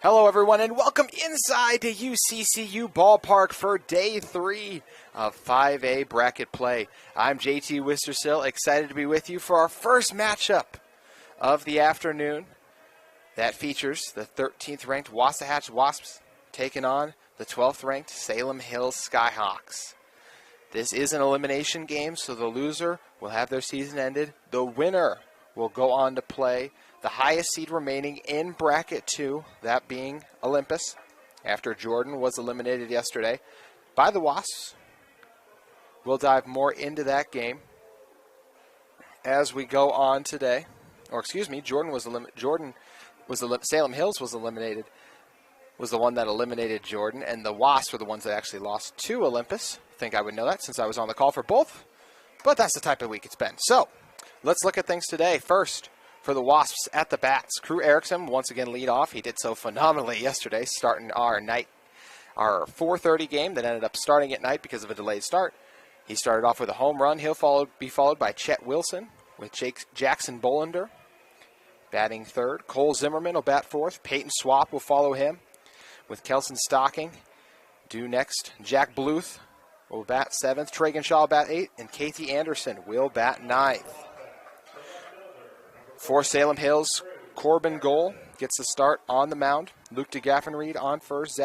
Hello, everyone, and welcome inside to UCCU Ballpark for Day 3 of 5A bracket play. I'm JT Wistersill, excited to be with you for our first matchup of the afternoon. That features the 13th-ranked Wasatch Wasps taking on the 12th-ranked Salem Hills Skyhawks. This is an elimination game, so the loser will have their season ended. The winner will go on to play the highest seed remaining in Bracket 2, that being Olympus, after Jordan was eliminated yesterday by the Wasps. We'll dive more into that game as we go on today. Or excuse me, Salem Hills was eliminated, was the one that eliminated Jordan, and the Wasps were the ones that actually lost to Olympus. I think I would know that since I was on the call for both, but that's the type of week it's been. So, let's look at things today. First, for the Wasps at the bats, Crew Erickson once again lead off. He did so phenomenally yesterday, starting our 4:30 game that ended up starting at night because of a delayed start. He started off with a home run. He'll be followed by Chet Wilson with Jackson Bolander batting third. Cole Zimmerman will bat fourth. Peyton Swap will follow him with Kelson Stocking due next. Jack Bluth will bat seventh. Tragan Shaw will bat eighth. And Casey Anderson will bat ninth. For Salem Hills, Corbin Goal gets the start on the mound. Luke DeGraffenried on first.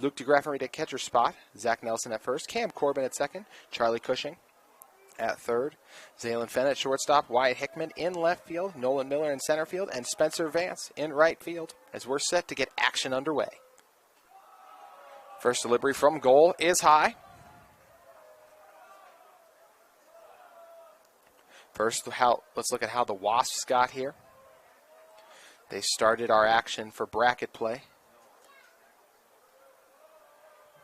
Luke DeGraffenried at catcher spot. Zach Nelson at first. Cam Corbin at second. Charlie Cushing at third. Zaylen Fenn at shortstop. Wyatt Hickman in left field. Nolan Miller in center field. And Spencer Vance in right field as we're set to get action underway. First delivery from Goal is high. First, let's look at how the Wasps got here. They started our action for bracket play,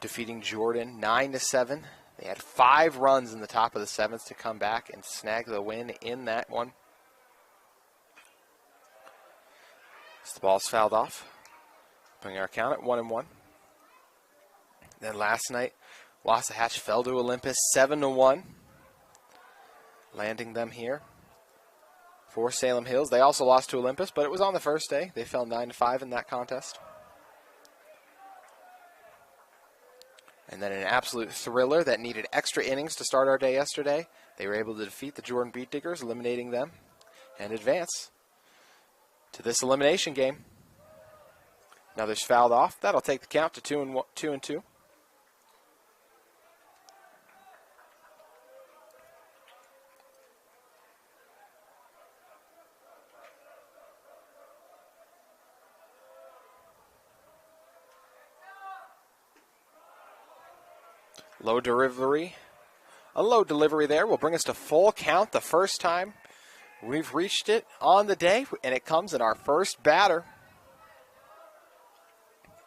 defeating Jordan 9-7. They had 5 runs in the top of the 7th to come back and snag the win in that one. As the ball's fouled off, bringing our count at 1-1. Then last night, Wasatch fell to Olympus 7-1. Landing them here for Salem Hills. They also lost to Olympus, but it was on the first day. They fell 9-5 in that contest. And then an absolute thriller that needed extra innings to start our day yesterday. They were able to defeat the Jordan Beat Diggers, eliminating them, and advance to this elimination game. Another's fouled off. That'll take the count to 2-2. A low delivery there will bring us to full count the first time we've reached it on the day, and it comes in our first batter.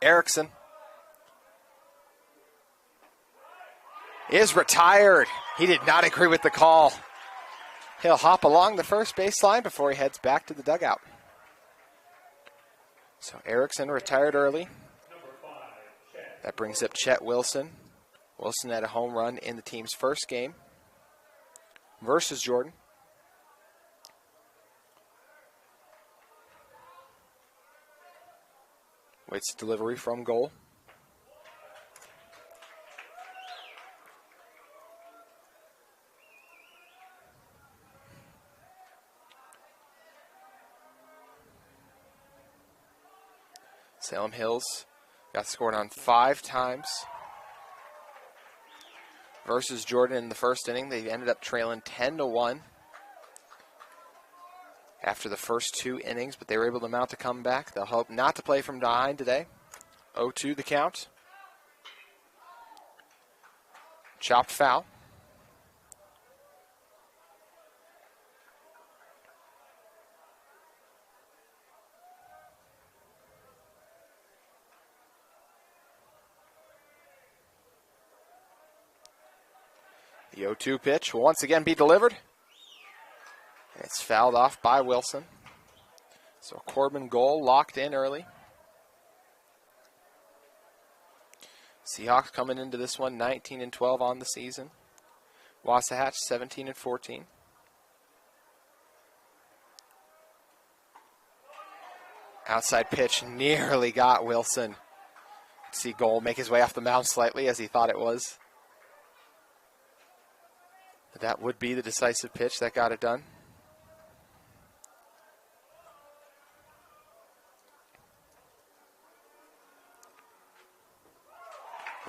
Erickson is retired. He did not agree with the call. He'll hop along the first baseline before he heads back to the dugout. So Erickson retired early. That brings up Chet Wilson. Wilson had a home run in the team's first game versus Jordan. Waits delivery from Goal. Salem Hills got scored on 5 times versus Jordan in the first inning. They ended up trailing 10-1 after the first 2 innings, but they were able to mount a comeback. They'll hope not to play from behind today. 0-2 the count. Chopped foul. The 0-2 pitch will once again be delivered. It's fouled off by Wilson. So Corbin Goal locked in early. Seahawks coming into this one 19-12 on the season. Wasatch 17-14. Outside pitch nearly got Wilson. See Goal make his way off the mound slightly as he thought it was. But that would be the decisive pitch that got it done.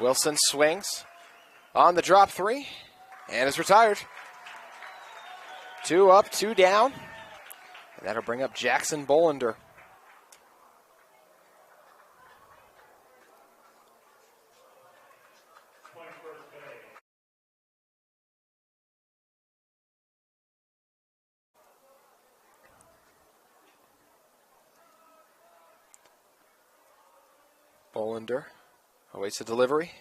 Wilson swings on the drop 3 and is retired. 2 up, 2 down. And that'll bring up Jackson Bolander. Bolander awaits the delivery.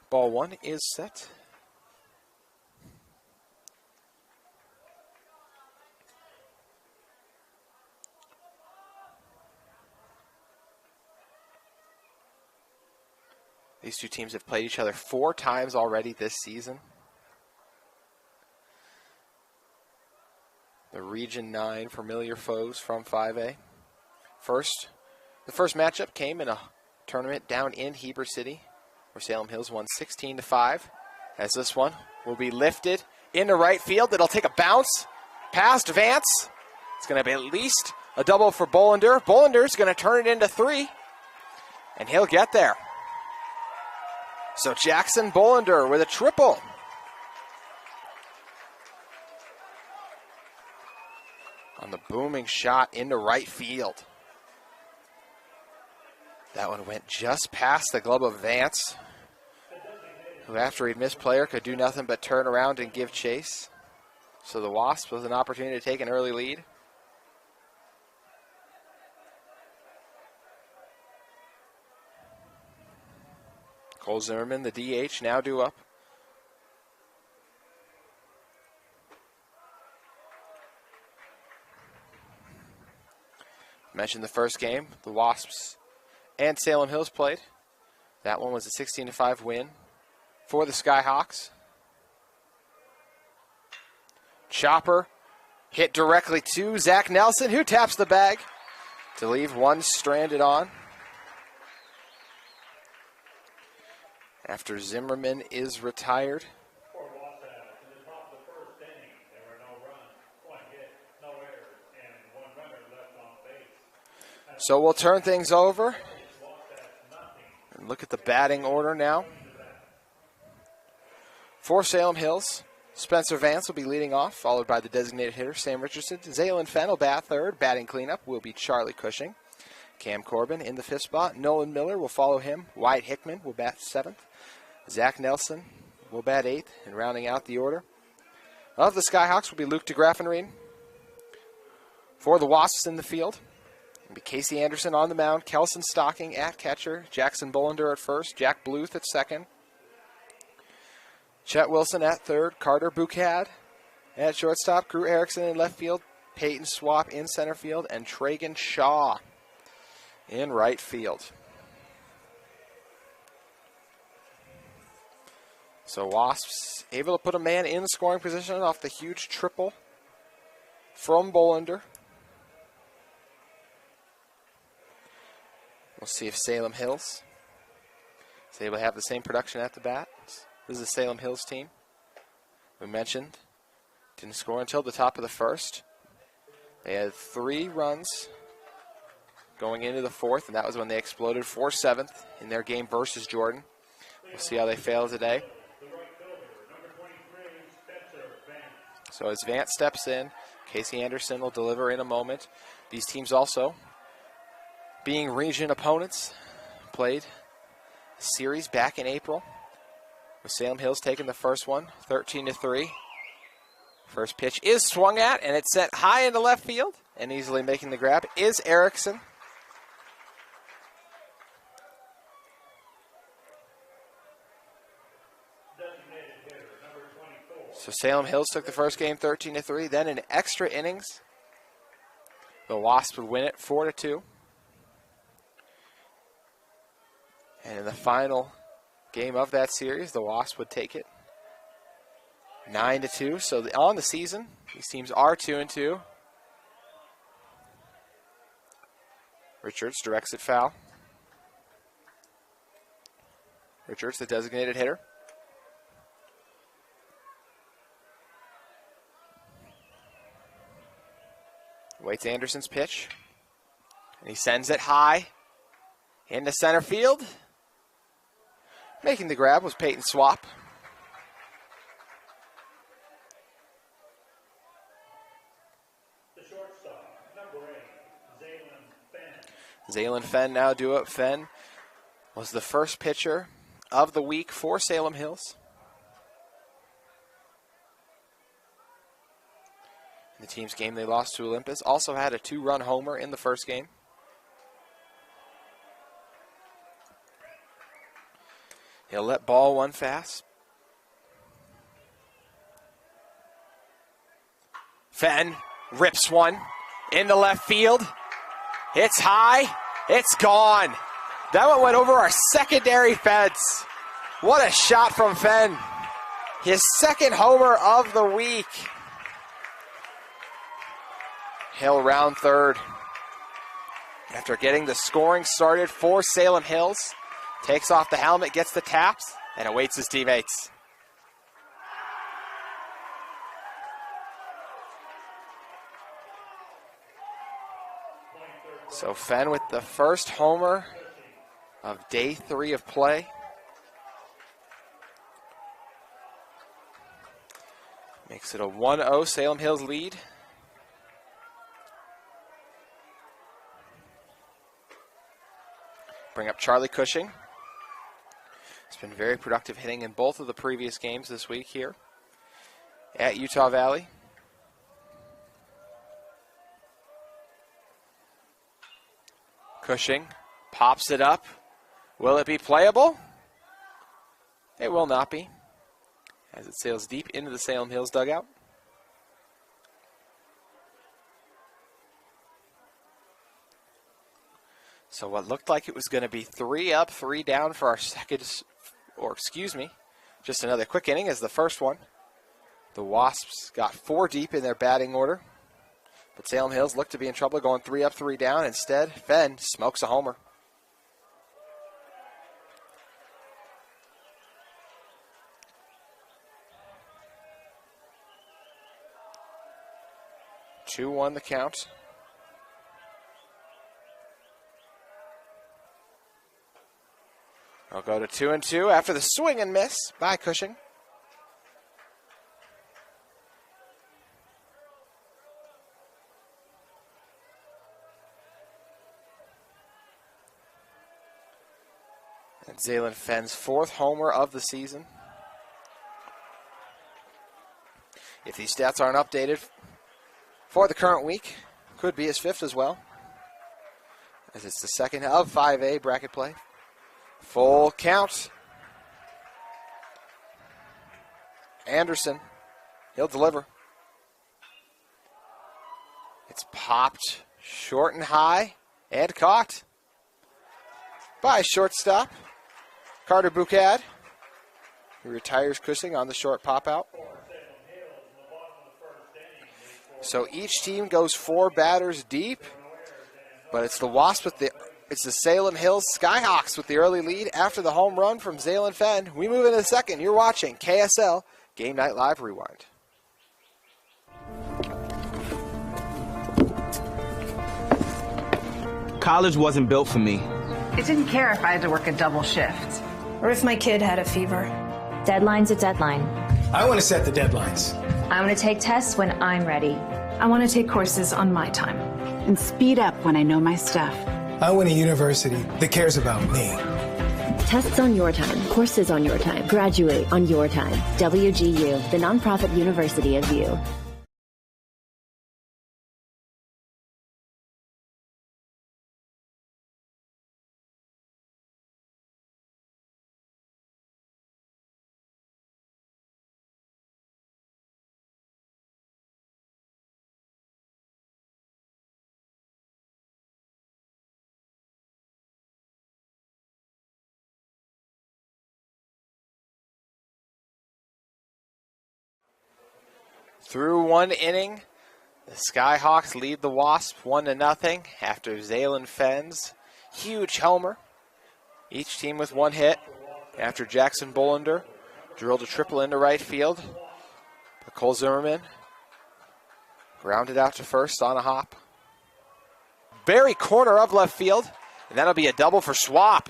Ball 1 is set. These two teams have played each other 4 times already this season. The Region 9 familiar foes from 5A. The first matchup came in a tournament down in Heber City, where Salem Hills won 16-5. As this one will be lifted into right field. It'll take a bounce past Vance. It's going to be at least a double for Bolander. Bolander's going to turn it into 3, and he'll get there. So Jackson Bolander with a triple. On the booming shot into right field. That one went just past the glove of Vance, who after he'd missed player could do nothing but turn around and give chase. So the Wasps with an opportunity to take an early lead. Cole Zimmerman, the DH, now due up. Mentioned the first game, the Wasps and Salem Hills played. That one was a 16-5 win for the Skyhawks. Chopper hit directly to Zach Nelson, who taps the bag to leave one stranded on. After Zimmerman is retired. For Wasatch, in the top of the first inning, there were no runs, 1 hit, no errors, and 1 runner left on base. So we'll turn things over and look at the batting order now. For Salem Hills, Spencer Vance will be leading off, followed by the designated hitter, Sam Richardson. Zaylin Fenn will bat third. Batting cleanup will be Charlie Cushing. Cam Corbin in the 5th spot. Nolan Miller will follow him. Wyatt Hickman will bat 7th. Zach Nelson will bat 8th. And rounding out the order of the Skyhawks will be Luke DeGraffenrein. For the Wasps in the field, it'll be Casey Anderson on the mound. Kelson Stocking at catcher. Jackson Bolander at first. Jack Bluth at second. Chet Wilson at third. Carter Boucad at shortstop. Drew Erickson in left field. Peyton Swap in center field. And Tragan Shaw in right field. So Wasps able to put a man in scoring position off the huge triple from Bolander. We'll see if Salem Hills is able to have the same production at the bat. This is the Salem Hills team. We mentioned didn't score until the top of the first. They had 3 runs going into the 4th, and that was when they exploded for 7th in their game versus Jordan. We'll see how they fail today. So as Vance steps in, Casey Anderson will deliver in a moment. These teams also, being region opponents, played a series back in April, with Salem Hills taking the first one, 13-3. First pitch is swung at, and it's sent high into left field, and easily making the grab is Erickson. So Salem Hills took the first game 13-3. Then in extra innings, the Wasps would win it 4-2. And in the final game of that series, the Wasps would take it 9-2. So on the season, these teams are 2-2. Richards directs it foul. Richards, the designated hitter. Waits Anderson's pitch. And he sends it high into center field. Making the grab was Peyton Swap. The shortstop, number 8, Zalen Fenn. Zalen Fenn now due up. Fenn was the first pitcher of the week for Salem Hills. In the team's game they lost to Olympus. Also had a 2-run homer in the first game. He'll let ball one fast. Fenn rips one into left field. It's high. It's gone. That one went over our secondary fence. What a shot from Fenn. His second homer of the week. He'll round third. After getting the scoring started for Salem Hills, takes off the helmet, gets the taps, and awaits his teammates. So Fenn with the first homer of day 3 of play. Makes it a 1-0 Salem Hills lead. Bring up Charlie Cushing. He's been very productive hitting in both of the previous games this week here at Utah Valley. Cushing pops it up. Will it be playable? It will not be, as it sails deep into the Salem Hills dugout. So what looked like it was going to be 3 up, 3 down for our just another quick inning as the first one. The Wasps got 4 deep in their batting order, but Salem Hills looked to be in trouble going 3 up, 3 down. Instead, Fenn smokes a homer. Two won the count. I'll go to 2-2 after the swing and miss by Cushing. And Zalen Fenn's 4th homer of the season. If these stats aren't updated for the current week, could be his 5th as well, as it's the second of 5A bracket play. Full count. Anderson, he'll deliver. It's popped short and high and caught by shortstop Carter Boucad, who retires Cushing on the short pop out. So each team goes 4 batters deep, but it's the Wasps with it's the Salem Hills Skyhawks with the early lead after the home run from Zalen Fenn. We move into the second. You're watching KSL Game Night Live Rewind. College wasn't built for me. I didn't care if I had to work a double shift. Or if my kid had a fever. Deadline's a deadline. I want to set the deadlines. I want to take tests when I'm ready. I want to take courses on my time. And speed up when I know my stuff. I want a university that cares about me. Tests on your time, courses on your time, graduate on your time. WGU, the nonprofit university of you. Through 1 inning, The Skyhawks lead the Wasps 1-0 after Salem fends. Huge homer. Each team with one hit after Jackson Bollender drilled a triple into right field. But Cole Zimmerman grounded out to first on a hop. Very corner of left field, and that'll be a double for Swap.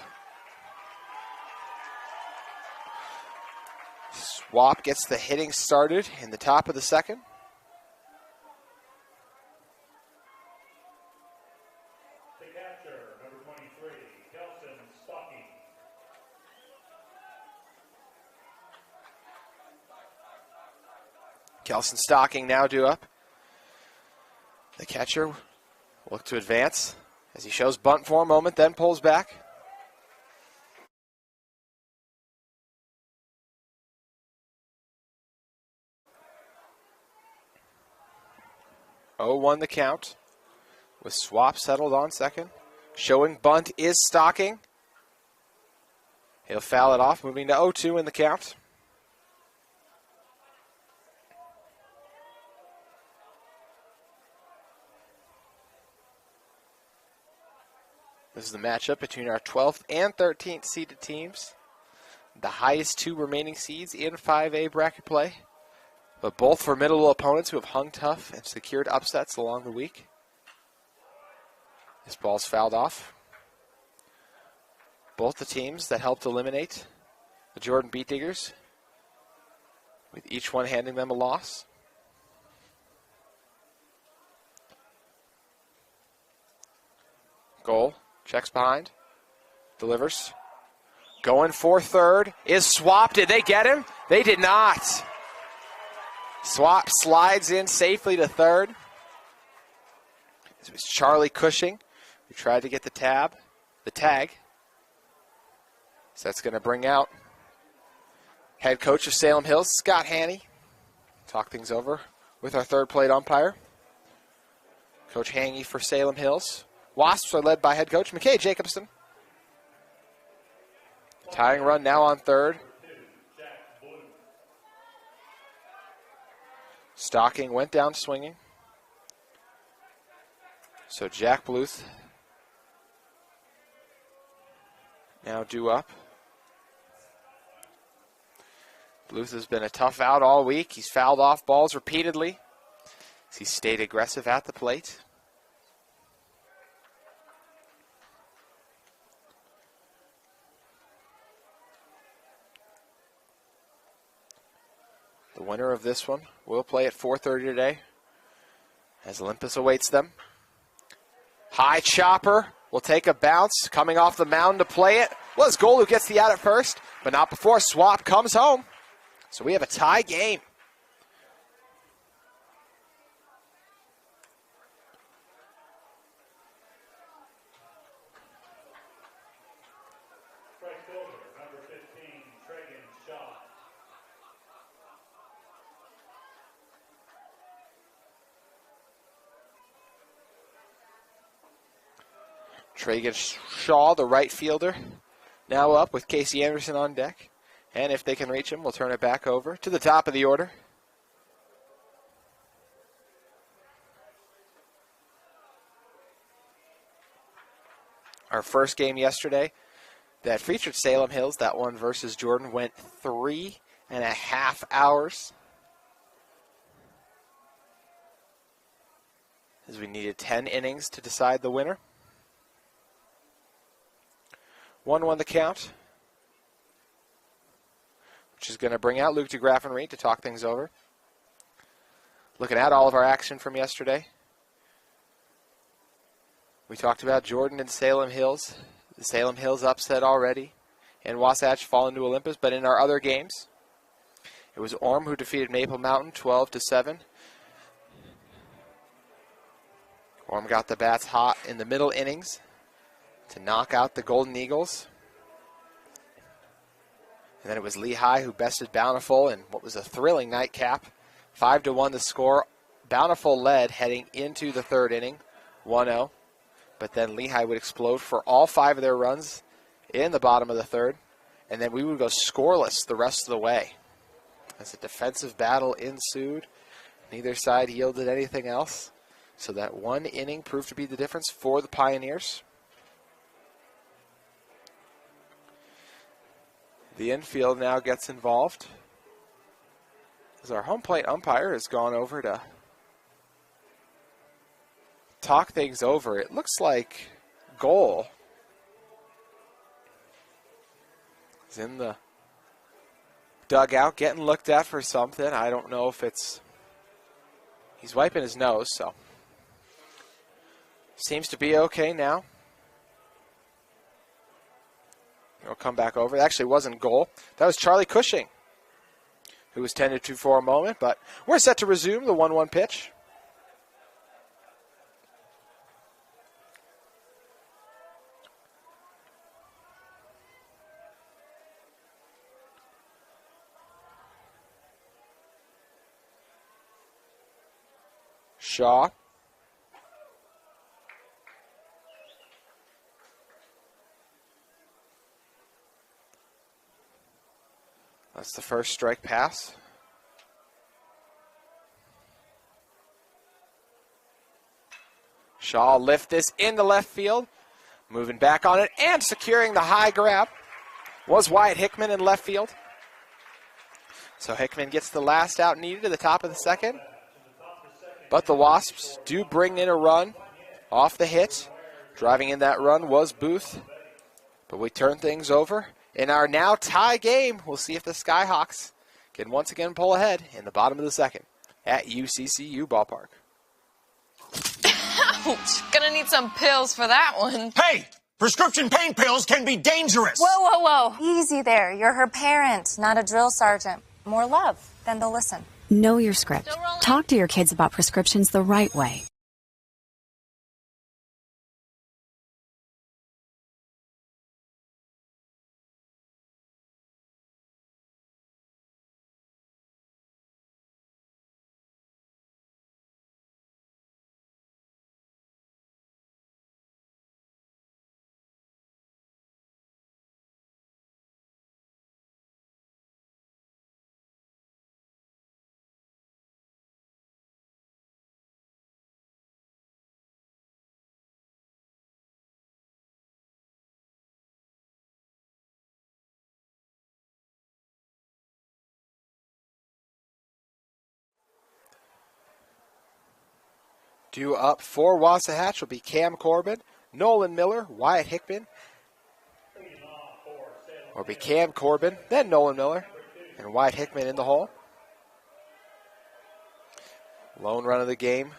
Swap gets the hitting started in the top of the second. The catcher, number 23, Kelson Stocking. Kelson Stocking now due up. The catcher will look to advance as he shows bunt for a moment, then pulls back. Oh, 0-1 the count with Swap settled on second. Showing bunt is Stocking. He'll foul it off, moving to 0-2 in the count. This is the matchup between our 12th and 13th seeded teams. The highest two remaining seeds in 5A bracket play, but both formidable opponents who have hung tough and secured upsets along the week. This ball's fouled off. Both the teams that helped eliminate the Jordan Beat Diggers, with each one handing them a loss. Goal. Checks behind. Delivers. Going for third. Is Swap. Did they get him? They did not. Swap slides in safely to third. This was Charlie Cushing who tried to get the tag. So that's going to bring out head coach of Salem Hills, Scott Haney. Talk things over with our third plate umpire, Coach Haney for Salem Hills. Wasps are led by head coach McKay Jacobson. Tying run now on third. Stocking went down swinging. So Jack Bluth now due up. Bluth has been a tough out all week. He's fouled off balls repeatedly. He's stayed aggressive at the plate. The winner of this one will play at 4:30 today as Olympus awaits them. High chopper will take a bounce. Coming off the mound to play it was Gold, who gets the out at first, but not before Swap comes home. So we have a tie game. Strike fielder, number 15, Tragan Shaw. Tragan Shaw, the right fielder, now up with Casey Anderson on deck. And if they can reach him, we'll turn it back over to the top of the order. Our first game yesterday that featured Salem Hills, that one versus Jordan, went 3.5 hours. As we needed 10 innings to decide the winner. 1-1 the count, which is going to bring out Luke DeGraff and Reed to talk things over. Looking at all of our action from yesterday. We talked about Jordan and Salem Hills. The Salem Hills upset already, and Wasatch fallen to Olympus. But in our other games, it was Orm who defeated Maple Mountain 12-7. Orm got the bats hot in the middle innings to knock out the Golden Eagles. And then it was Lehigh who bested Bountiful in what was a thrilling nightcap. 5-1 the score. Bountiful led heading into the third inning, 1-0. But then Lehigh would explode for all 5 of their runs in the bottom of the third. And then we would go scoreless the rest of the way. As a defensive battle ensued, neither side yielded anything else. So that one inning proved to be the difference for the Pioneers. The infield now gets involved, as our home plate umpire has gone over to talk things over. It looks like goal is in the dugout getting looked at for something. I don't know if it's... He's wiping his nose, so... Seems to be okay now. He'll come back over. It actually wasn't goal. That was Charlie Cushing, who was tended to for a moment, but we're set to resume the 1-1 pitch. Shaw. That's the first strike pass. Shaw will lift this into left field. Moving back on it and securing the high grab was Wyatt Hickman in left field. So Hickman gets the last out needed at the top of the second. But the Wasps do bring in a run off the hit. Driving in that run was Booth. But we turn things over. In our now tie game, we'll see if the Skyhawks can once again pull ahead in the bottom of the second at UCCU Ballpark. Ouch! Gonna need some pills for that one. Hey! Prescription pain pills can be dangerous! Whoa, whoa, whoa. Easy there. You're her parent, not a drill sergeant. More love, then they'll listen. Know your script. Talk to your kids about prescriptions the right way. Due up for Wasatch will be Cam Corbin, Nolan Miller, Wyatt Hickman. Or be Cam Corbin, then Nolan Miller, and Wyatt Hickman in the hole. Lone run of the game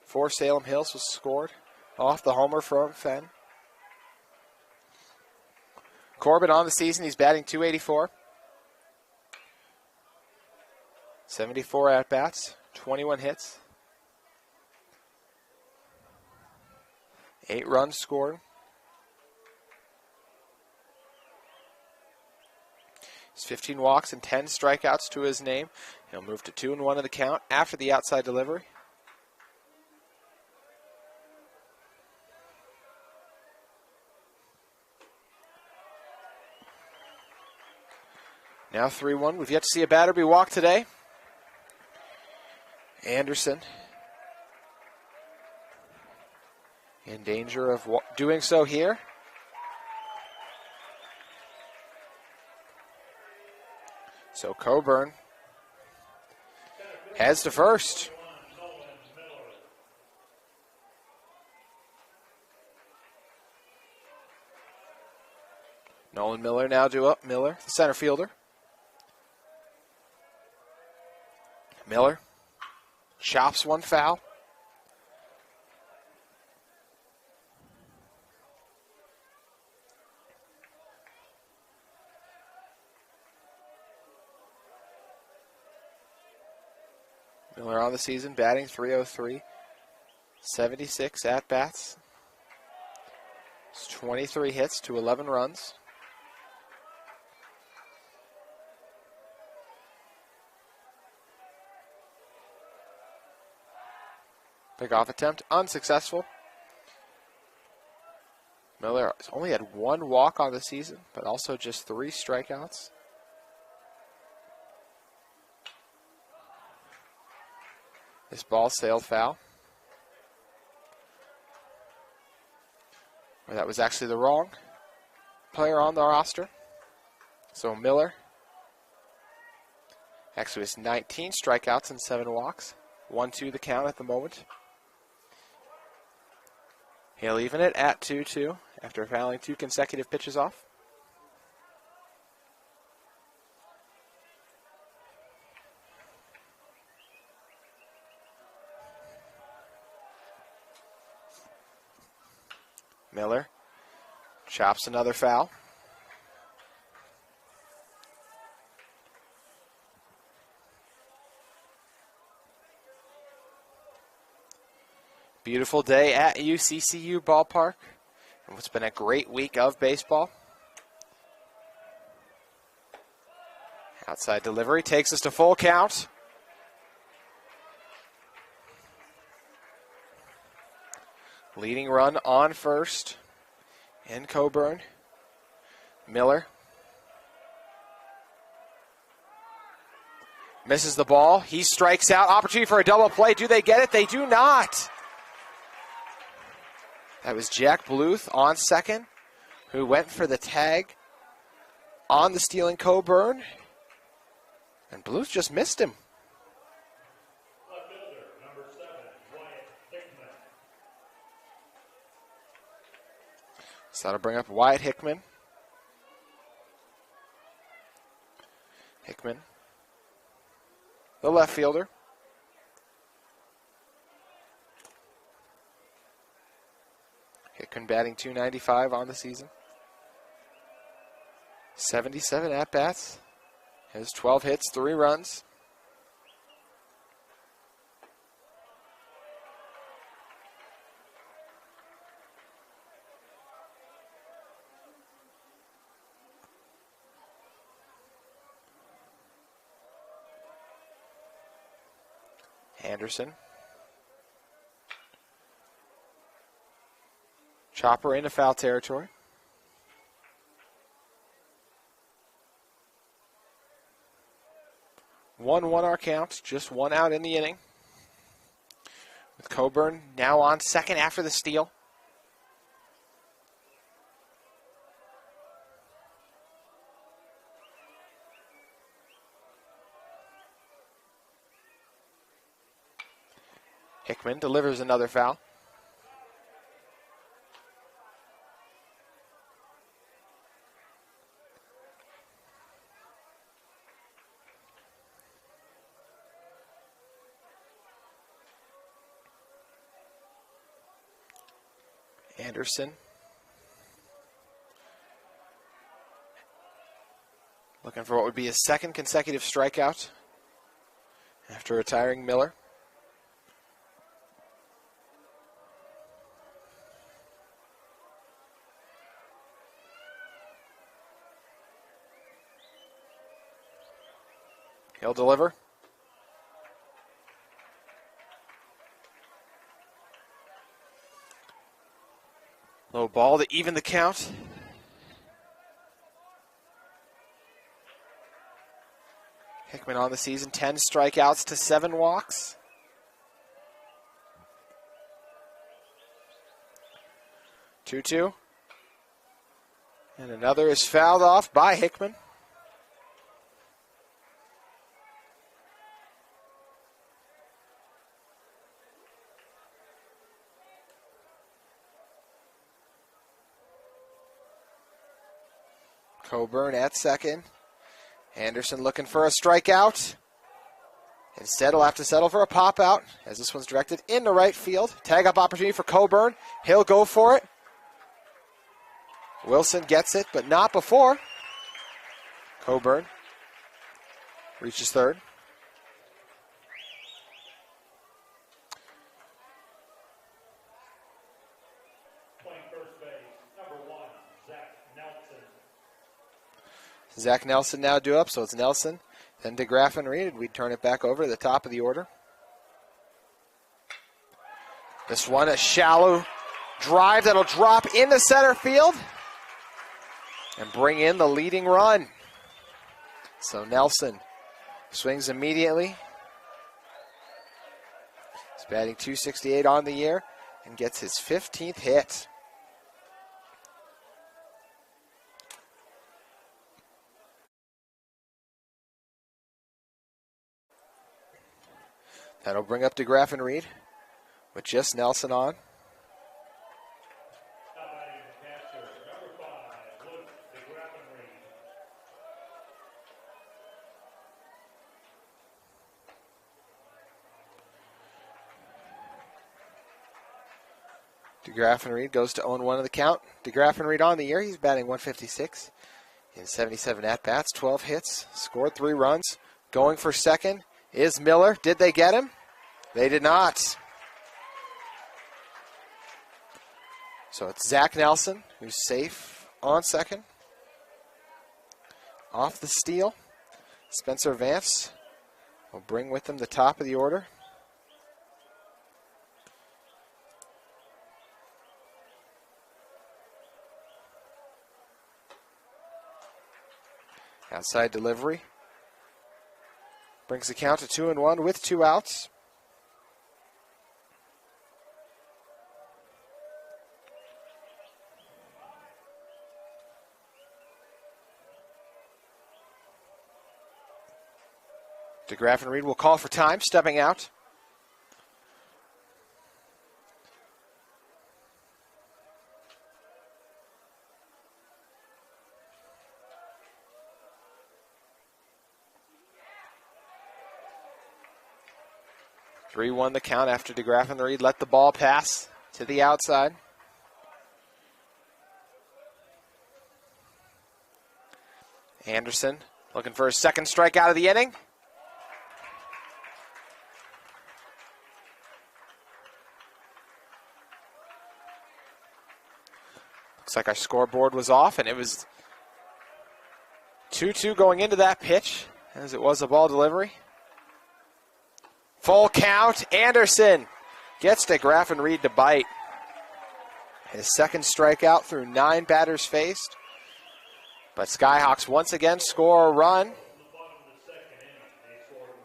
for Salem Hills was scored off the homer from Fenn. Corbin on the season, he's batting .284. 74 at-bats, 21 hits. 8 runs scored. He's 15 walks and 10 strikeouts to his name. He'll move to 2-1 in the count after the outside delivery. Now 3-1. We've yet to see a batter be walked today. Anderson in danger of doing so here. So Coburn heads to first. Nolan Miller now due up. Miller, the center fielder. Miller chops one foul. Miller on the season, batting .303, 76 at-bats. It's 23 hits to 11 runs. Pick-off attempt, unsuccessful. Miller has only had 1 walk on the season, but also just 3 strikeouts. This ball sailed foul. Or that was actually the wrong player on the roster. So Miller actually has 19 strikeouts and 7 walks. 1-2 the count at the moment. He'll even it at 2-2 after fouling 2 consecutive pitches off. Miller chops another foul. Beautiful day at UCCU ballpark. And what's been a great week of baseball. Outside delivery takes us to full count. Leading run on first in Coburn. Miller misses the ball. He strikes out. Opportunity for a double play. Do they get it? They do not. That was Jack Bluth on second, who went for the tag on the stealing Coburn. And Bluth just missed him. Left fielder, number 7, Wyatt Hickman. So that'll bring up Wyatt Hickman. Hickman, the left fielder. Hickman batting .295 on the season. 77 at-bats. Has 12 hits, 3 runs. Anderson. Chopper into foul territory. One our count, just 1 out in the inning. With Coburn now on second after the steal. Hickman delivers another foul. Anderson looking for what would be his second consecutive strikeout after retiring Miller. He'll deliver. Low ball to even the count. Hickman on the season, 10 strikeouts to 7 walks. Two. And another is fouled off by Hickman. Coburn at second. Anderson looking for a strikeout. Instead, he'll have to settle for a pop out as this one's directed into right field. Tag up opportunity for Coburn. He'll go for it. Wilson gets it, but not before. Coburn reaches third. Zach Nelson now due up, so it's Nelson, then DeGraff and Reed. We'd turn it back over to the top of the order. This one, a shallow drive that'll drop into center field and bring in the leading run. So Nelson swings immediately. He's batting .268 on the year and gets his 15th hit. That'll bring up DeGraff and Reed with just Nelson on. DeGraff and Reed goes to 0-1 in the count. DeGraff and Reed on the year. He's batting 156 in 77 at-bats, 12 hits, scored 3 runs. Going for second is Miller. Did they get him? They did not. So it's Zach Nelson who's safe on second. Off the steal, Spencer Vance will bring with him the top of the order. Outside delivery. Brings the count to 2-1 with 2 outs. DeGraff and Reed will call for time, stepping out. Three-1 the count after DeGraff and Reed let the ball pass to the outside. Anderson looking for his second strikeout of the inning. Looks like our scoreboard was off, and it was 2-2 going into that pitch, as it was a ball delivery. Full count. Anderson gets DeGraff and Reed to bite. His second strikeout through 9 batters faced. But Skyhawks once again score a run,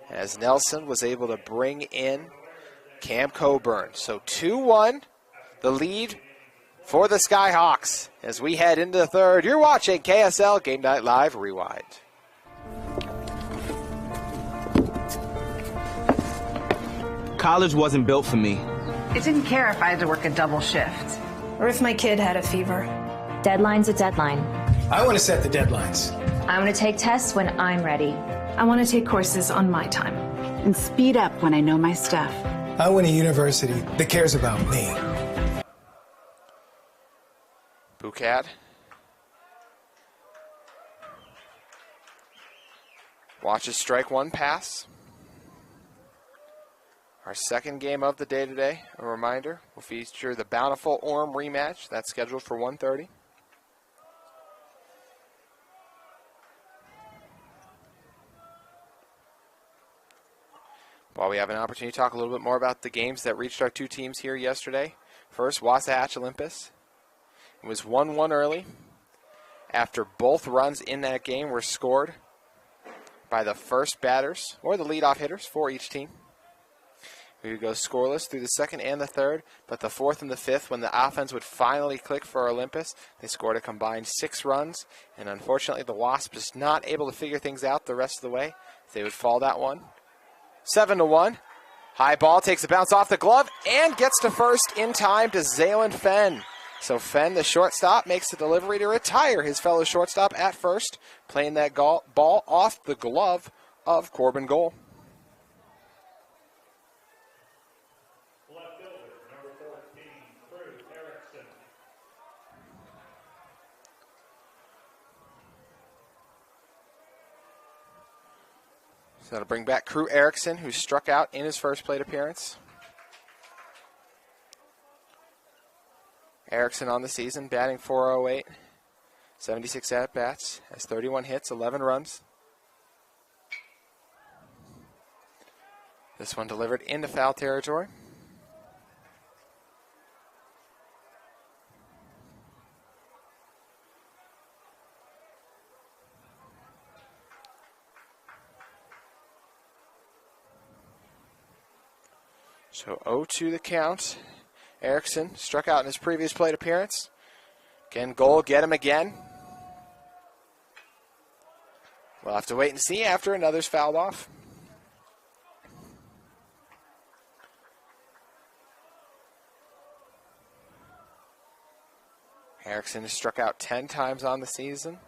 as Nelson was able to bring in Cam Coburn. So 2-1, the lead for the Skyhawks as we head into the third. You're watching KSL Game Night Live Rewind. College wasn't built for me. I didn't care if I had to work a double shift. Or if my kid had a fever. Deadline's a deadline. I want to set the deadlines. I want to take tests when I'm ready. I want to take courses on my time. And speed up when I know my stuff. I want a university that cares about me. Bouquet watches strike one pass. Our second game of the day today, a reminder, will feature the Bountiful Orem rematch. That's scheduled for 1:30. While we have an opportunity to talk a little bit more about the games that reached our 2 teams here yesterday. First, Wasatch Olympus. It was 1-1 early after both runs in that game were scored by the first batters or the leadoff hitters for each team. We would go scoreless through the second and the third, but the fourth and the fifth, when the offense would finally click for Olympus, they scored a combined 6 runs, and unfortunately the Wasps just not able to figure things out the rest of the way. They would fall that one. 7-1. High ball takes a bounce off the glove and gets to first in time to Zaylen Fenn. So Fenn, the shortstop, makes the delivery to retire his fellow shortstop at first, playing that ball off the glove of Corbin Goal. Left fielder, number 14, Cruz Erickson. So that'll bring back Crew Erickson, who struck out in his first plate appearance. Erickson on the season, batting .408, 76 at-bats, has 31 hits, 11 runs. This one delivered into foul territory. So 0-2 the count. Erickson struck out in his previous plate appearance. Can Goal get him again? We'll have to wait and see after another's fouled off. Erickson has struck out 10 times on the season.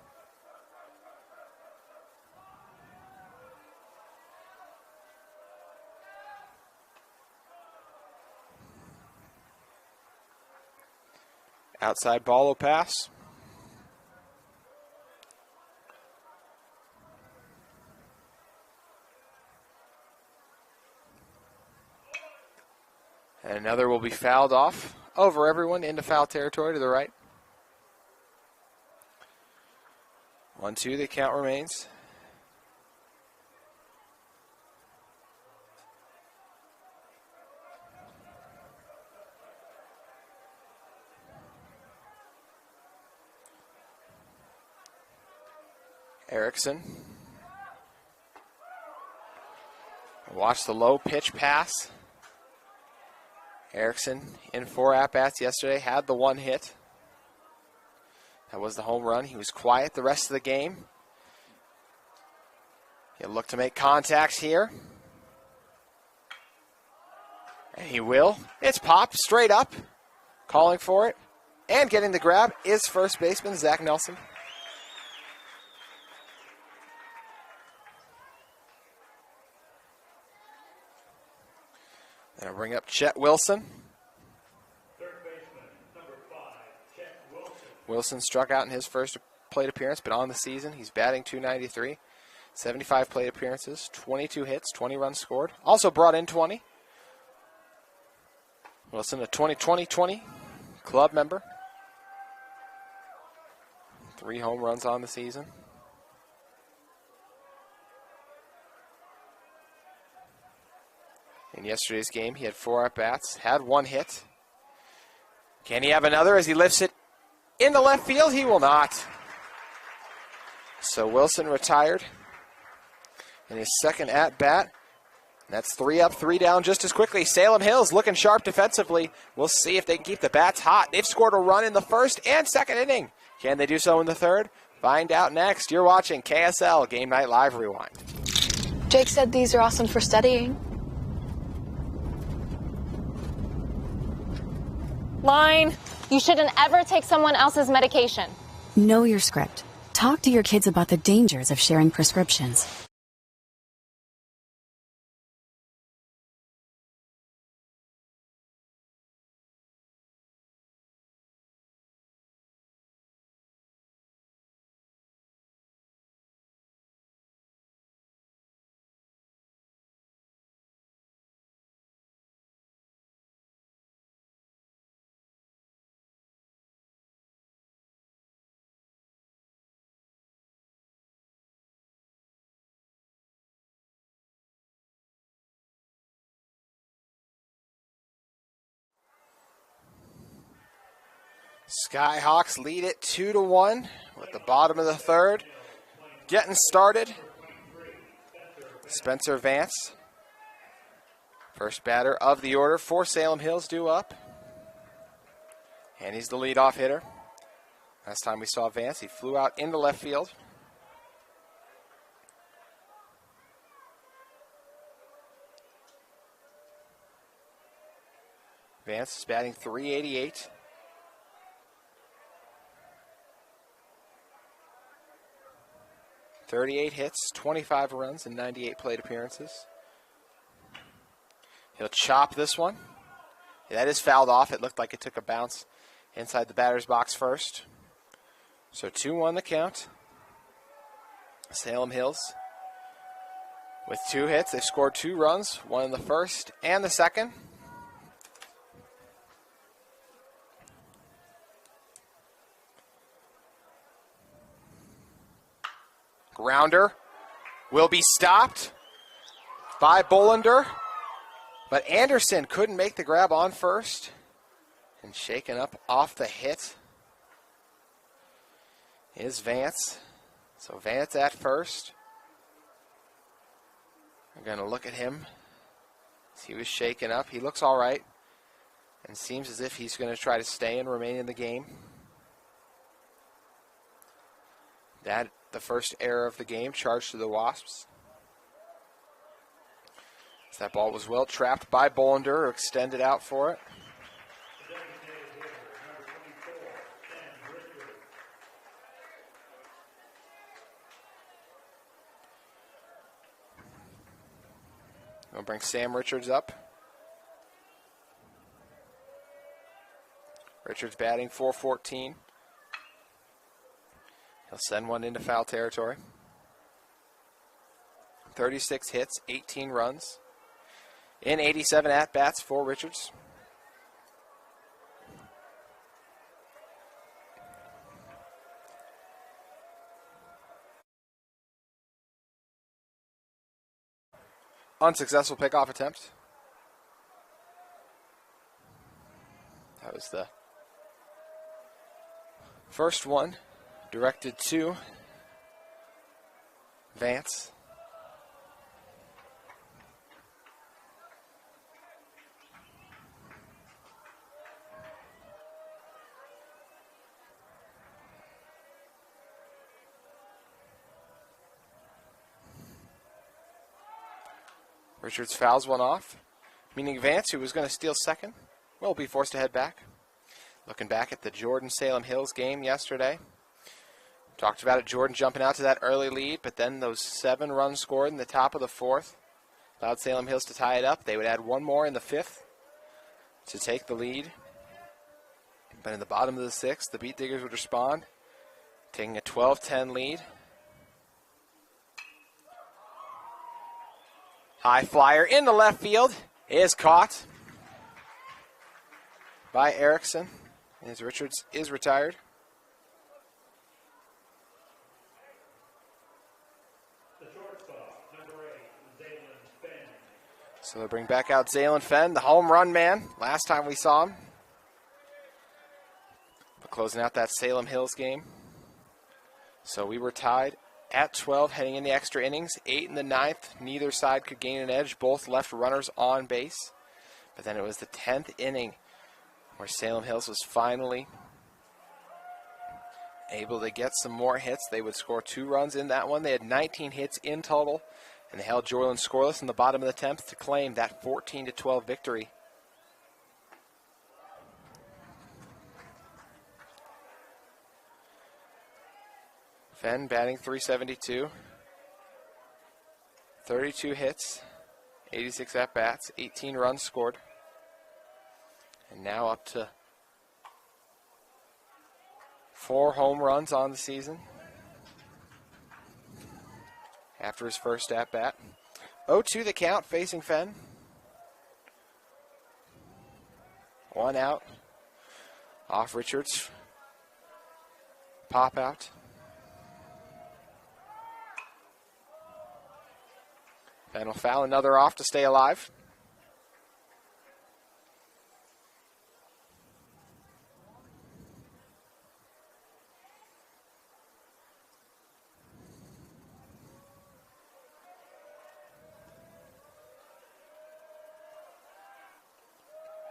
Outside ball will pass. And another will be fouled off over everyone into foul territory to the right. 1-2, the count remains. Erickson. Watch the low pitch pass. Erickson in 4 at-bats yesterday, had the 1 hit. That was the home run. He was quiet the rest of the game. He'll look to make contact here. And he will. It's popped straight up. Calling for it. And getting the grab is first baseman Zach Nelson. Then I'll bring up Chet Wilson. Third baseman, number 5, Chet Wilson. Wilson struck out in his first plate appearance, but on the season, he's batting .293. 75 plate appearances, 22 hits, 20 runs scored. Also brought in 20. Wilson, a 20-20-20 club member. 3 home runs on the season. In yesterday's game, he had 4 at-bats, had 1 hit. Can he have another as he lifts it into left field? He will not. So Wilson retired in his second at-bat. That's 3 up, 3 down just as quickly. Salem Hills looking sharp defensively. We'll see if they can keep the bats hot. They've scored a run in the first and second inning. Can they do so in the third? Find out next. You're watching KSL Game Night Live Rewind. Jake said these are awesome for studying. Line. You shouldn't ever take someone else's medication. Know your script. Talk to your kids about the dangers of sharing prescriptions. Skyhawks lead it 2-1 with the bottom of the third. Getting started. Spencer Vance, first batter of the order for Salem Hills, due up. And he's the leadoff hitter. Last time we saw Vance, he flew out into left field. Vance is batting .388. .38 hits, 25 runs, and 98 plate appearances. He'll chop this one. That is fouled off. It looked like it took a bounce inside the batter's box first. So 2-1 the count. Salem Hills with 2 hits. They've scored 2 runs, 1 in the first and the second. Grounder will be stopped by Bolander, but Anderson couldn't make the grab on first and shaken up off the hit is Vance. So Vance at first. We're going to look at him. He was shaken up. He looks all right and seems as if he's going to try to stay and remain in the game. That the first error of the game, charged to the Wasps. That ball was well trapped by Bolander, who extended out for it. We'll bring Sam Richards up. Richards batting .414. He'll send one into foul territory. 36 hits, 18 runs. In 87 at-bats for Richards. Unsuccessful pickoff attempt. That was the first one directed to Vance. Richards fouls one off, meaning Vance, who was going to steal second, will be forced to head back. Looking back at the Jordan-Salem Hills game yesterday. Talked about it, Jordan jumping out to that early lead, but then those 7 runs scored in the top of the 4th allowed Salem Hills to tie it up. They would add one more in the 5th to take the lead. But in the bottom of the 6th, the Beat Diggers would respond, taking a 12-10 lead. High flyer in the left field is caught by Erickson as Richards is retired. So they bring back out Zaylen Fenn, the home run man. Last time we saw him. But closing out that Salem Hills game. So we were tied at 12 heading in the extra innings. 8 in the 9th. Neither side could gain an edge. Both left runners on base. But then it was the 10th inning where Salem Hills was finally able to get some more hits. They would score 2 runs in that one. They had 19 hits in total. And they held Jordan scoreless in the bottom of the 10th to claim that 14-12 victory. Fenn batting .372. 32 hits, 86 at-bats, 18 runs scored. And now up to 4 home runs on the season. After his first at-bat. 0-2 the count facing Fenn. 1 out. Off Richards. Pop out. Fenn will foul another off to stay alive.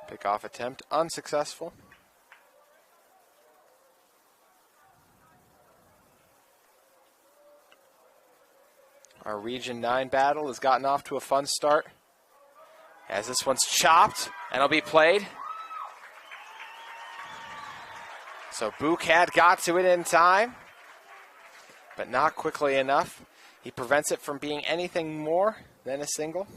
Pickoff attempt unsuccessful. Our Region 9 battle has gotten off to a fun start as this one's chopped and it'll be played. So Bouquet got to it in time, but not quickly enough. He prevents it from being anything more than a single.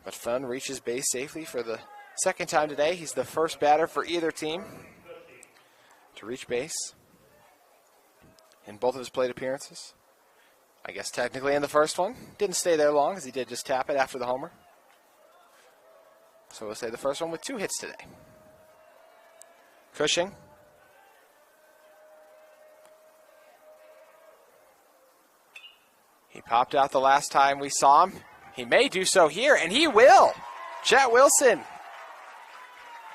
But Fenn reaches base safely for the second time today. He's the first batter for either team to reach base in both of his plate appearances. I guess technically in the first one. Didn't stay there long as he did just tap it after the homer. So we'll say the first one with 2 hits today. Cushing. He popped out the last time we saw him. He may do so here, and he will. Chet Wilson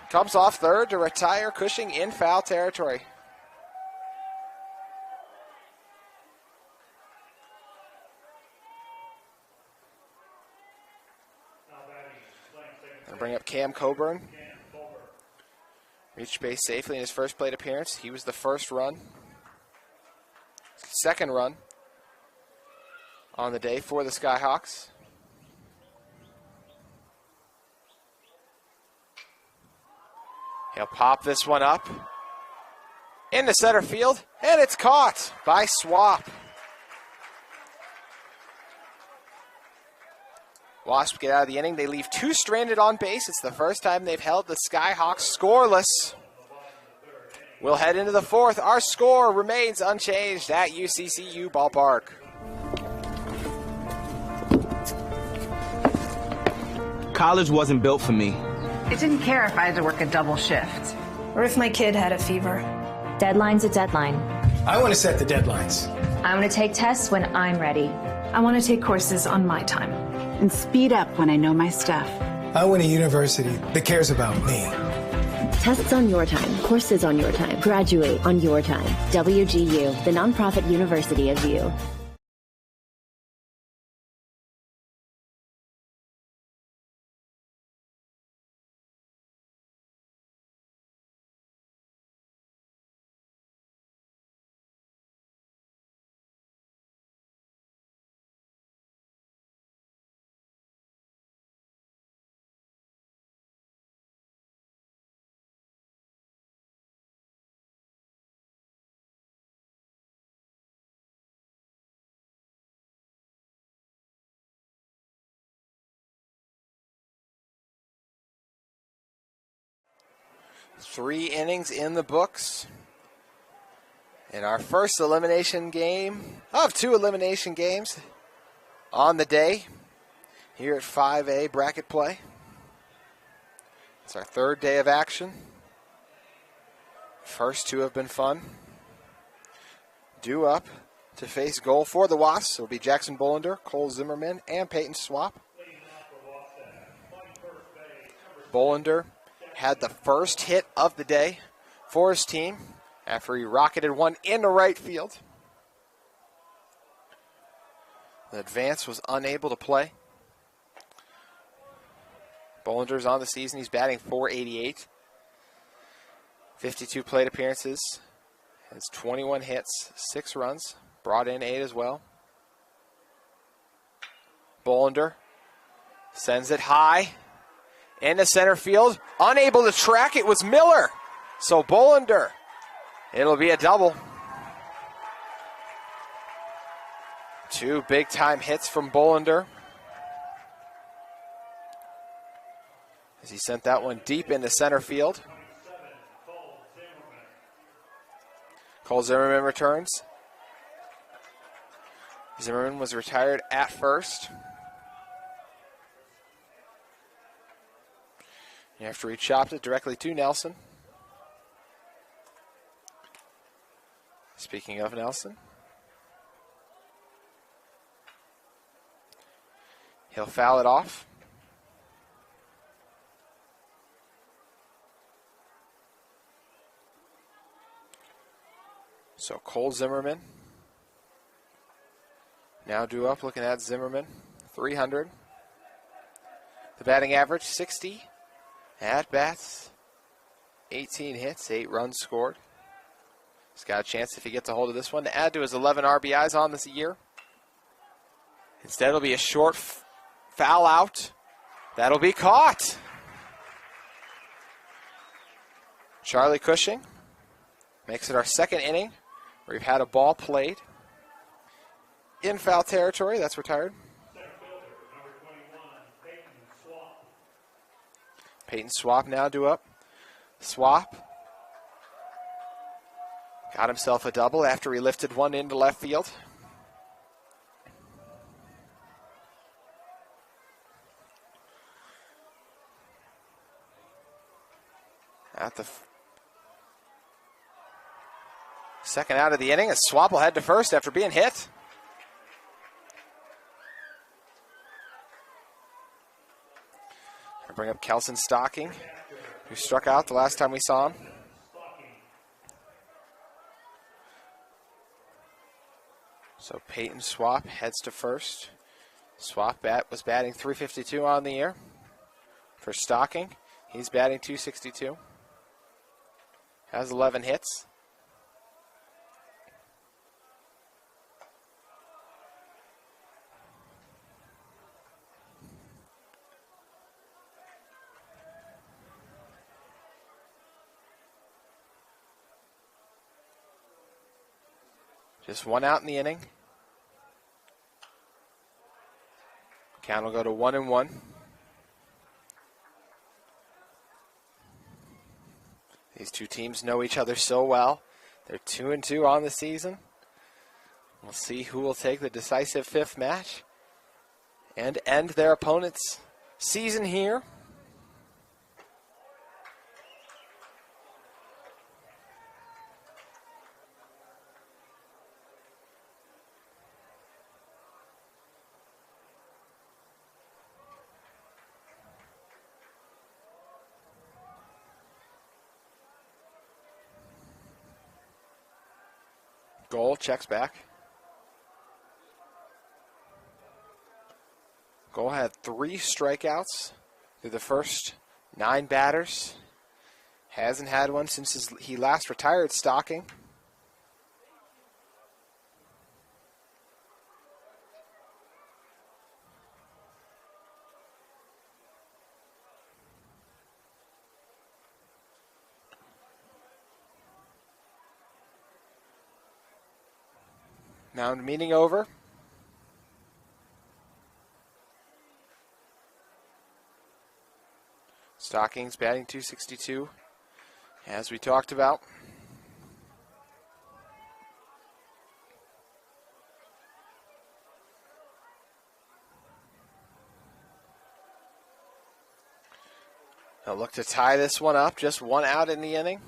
comes off third to retire Cushing in foul territory. I'll bring up Cam Coburn. Reached base safely in his first plate appearance. He was the first run. Second run on the day for the Skyhawks. He'll pop this one up into center field, and it's caught by Swap. Wasps get out of the inning. They leave 2 stranded on base. It's the first time they've held the Skyhawks scoreless. We'll head into the 4th. Our score remains unchanged at UCCU Ballpark. College wasn't built for me. It didn't care if I had to work a double shift. Or if my kid had a fever. Deadline's a deadline. I want to set the deadlines. I want to take tests when I'm ready. I want to take courses on my time. And speed up when I know my stuff. I want a university that cares about me. Tests on your time, courses on your time, graduate on your time. WGU, the nonprofit university of you. Three innings in the books. In our first elimination game of 2 elimination games on the day here at 5A bracket play. It's our 3rd day of action. First 2 have been fun. Due up to face goal for the Wasps will be Jackson Bollinger, Cole Zimmerman, and Peyton Swap. Bollinger had the first hit of the day for his team after he rocketed one into right field. The advance was unable to play. Bollinger's on the season. He's batting .488. 52 plate appearances. Has 21 hits, 6 runs. Brought in 8 as well. Bollinger sends it high into center field. Unable to track it was Miller. So Bollinger, it'll be a double. 2 big-time hits from Bollinger, as he sent that one deep into center field. Cole Zimmerman returns. Zimmerman was retired at first. After he chopped it directly to Nelson. Speaking of Nelson, he'll foul it off. So Cole Zimmerman now due up, looking at Zimmerman, 300. The batting average, 60. At-bats, 18 hits, 8 runs scored. He's got a chance, if he gets a hold of this one, to add to his 11 RBIs on this year. Instead, it'll be a short foul out. That'll be caught. Charlie Cushing makes it our 2nd inning where we've had a ball played in foul territory. That's retired. Peyton Swap now due up. Swap got himself a double after he lifted one into left field. At the second out of the inning, as Swap will head to first after being hit. Bring up Kelson Stocking, who struck out the last time we saw him. So Peyton Swap heads to first. Swap was batting .352 on the year. For Stocking, he's batting .262. Has 11 hits. Just one out in the inning. Count will go to 1-1. These two teams know each other so well. They're 2-2 on the season. We'll see who will take the decisive 5th match and end their opponent's season here. Goal, checks back. Goal had 3 strikeouts through the first 9 batters. Hasn't had one since he last retired stocking. Mound meeting over. Stockings batting .262, as we talked about. They'll look to tie this one up, just 1 out in the inning.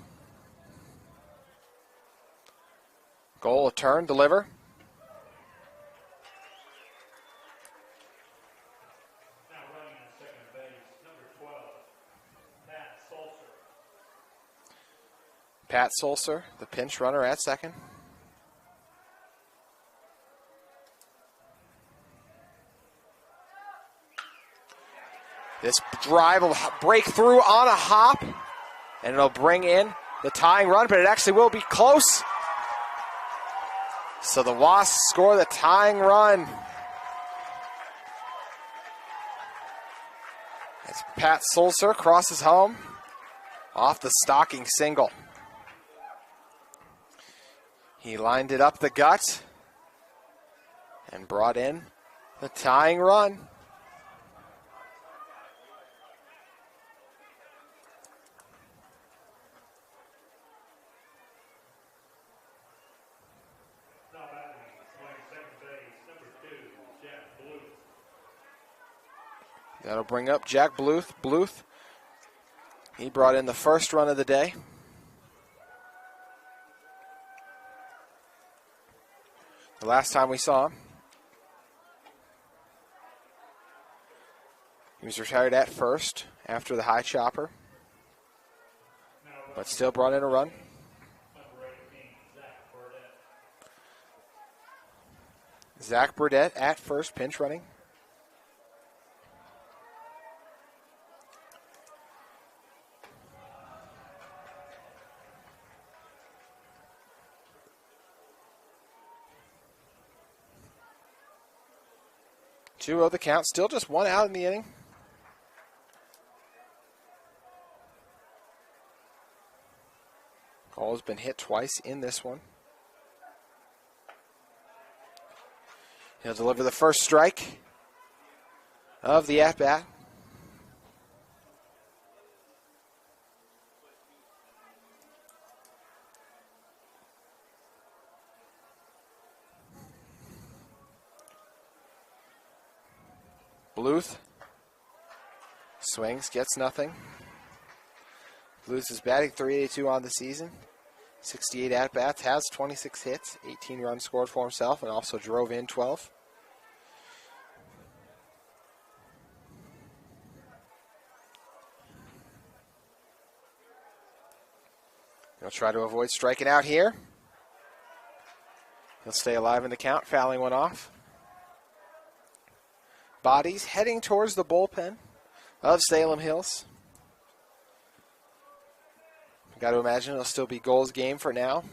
Goal, a turn, deliver. Pat Sulcer, the pinch runner at second. This drive will break through on a hop, and it'll bring in the tying run, but it actually will be close. So the Wasps score the tying run. As Pat Sulcer crosses home off the stocking single. He lined it up the gut and brought in the tying run. That'll bring up Jack Bluth. Bluth, he brought in the first run of the day. The last time we saw him, he was retired at first after the high chopper, but still brought in a run. Zach Burdett at first, pinch running. Two of the count, still just 1 out in the inning. Cole has been hit twice in this one. He'll deliver the first strike of the at-bat. Bluth swings, gets nothing. Bluth is batting .382 on the season. 68 at-bats, has 26 hits, 18 runs scored for himself, and also drove in 12. He'll try to avoid striking out here. He'll stay alive in the count, fouling one off. Bodies heading towards the bullpen of Salem Hills. Got to imagine it'll still be goals game for now.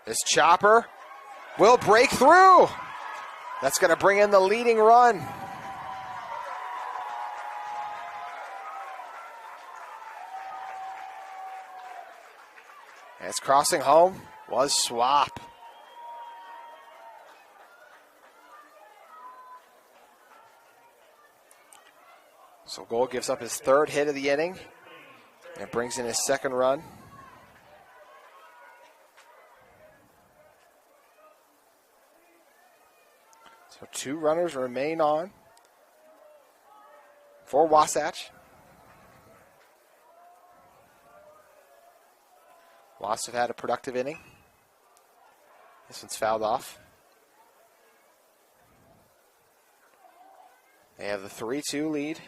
This chopper will break through. That's going to bring in the leading run. As crossing home was Swap. So Gold gives up his third hit of the inning and brings in his second run. So 2 runners remain on for Wasatch. Wasps have had a productive inning. This one's fouled off. They have the 3-2 lead.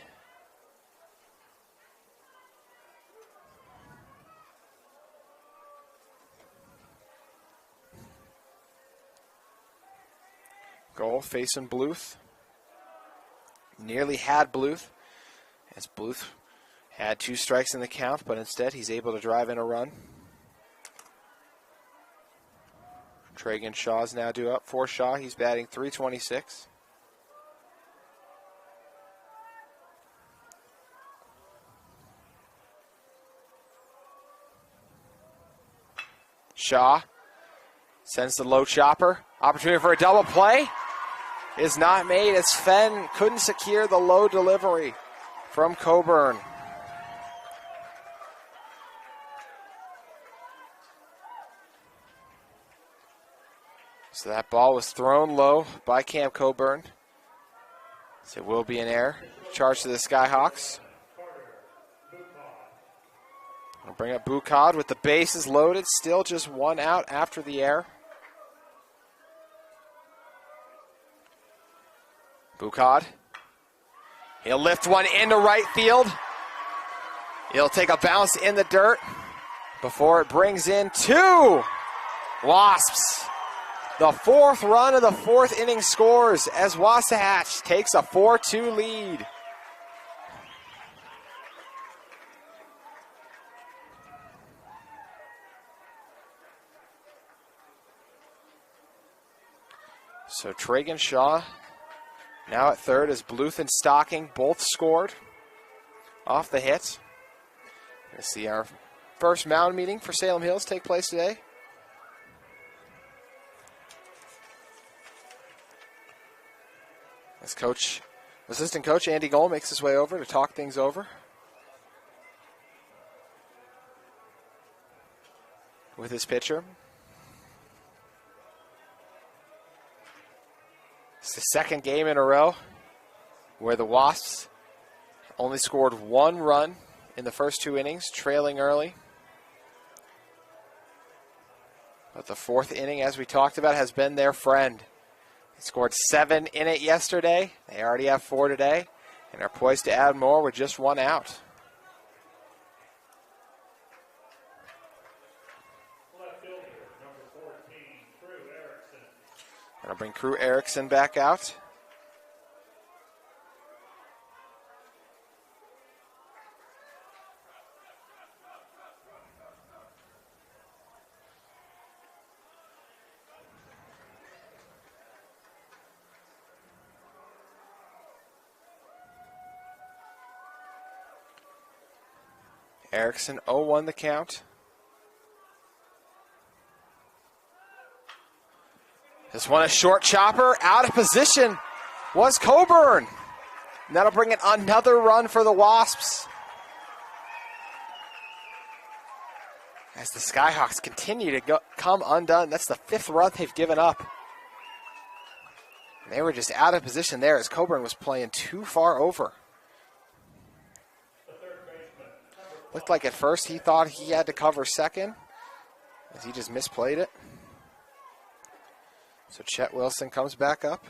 Goal facing Bluth. Nearly had Bluth, as Bluth had 2 strikes in the count, but instead he's able to drive in a run. Tragan Shaw's now due up for Shaw. He's batting .326. Shaw sends the low chopper. Opportunity for a double play is not made as Fenn couldn't secure the low delivery from Coburn. So that ball was thrown low by Cam Coburn. So it will be an error. Charge to the Skyhawks. We'll bring up Bukad with the bases loaded. Still just 1 out after the error. Bukad. He'll lift one into right field. He'll take a bounce in the dirt before it brings in 2 Wasps. The 4th run of the 4th inning scores as Wasatch takes a 4-2 lead. So Tragan Shaw now at third as Bluth and Stocking both scored off the hit. We're going to see our first mound meeting for Salem Hills take place today. As assistant coach Andy Gold makes his way over to talk things over with his pitcher. It's the second game in a row where the Wasps only scored 1 run in the first 2 innings, trailing early. But the 4th inning, as we talked about, has been their friend. They scored 7 in it yesterday. They already have 4 today and are poised to add more with just 1 out. Gonna bring Crew Erickson back out. Erickson 0-1 the count. This one a short chopper, out of position was Coburn. And that'll bring in another run for the Wasps. As the Skyhawks continue to come undone. That's the 5th run they've given up. And they were just out of position there as Coburn was playing too far over. Looked like at first he thought he had to cover second as he just misplayed it. So Chet Wilson comes back up.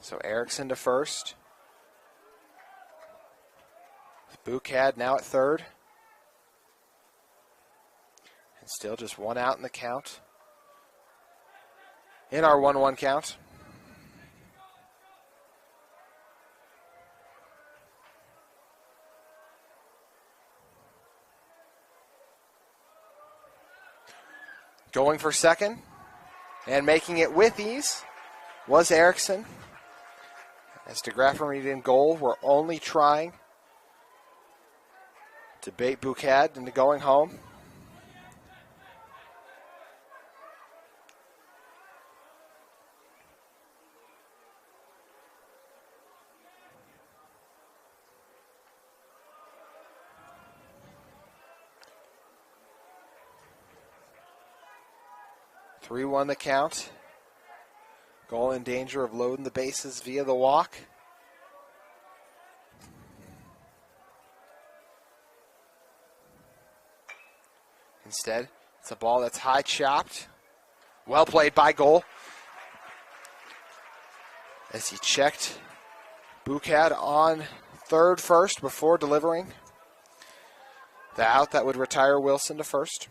So Erickson to first. Bukad now at third. And still just 1 out in the count. In our 1-1 count. Going for second and making it with ease was Erickson. As DeGraffenried read in goal, we're only trying to bait Boucad into going home. Three-1 the count. Goal in danger of loading the bases via the walk. Instead, it's a ball that's high chopped. Well played by Goal. As he checked Boucad on third first before delivering the out that would retire Wilson to first.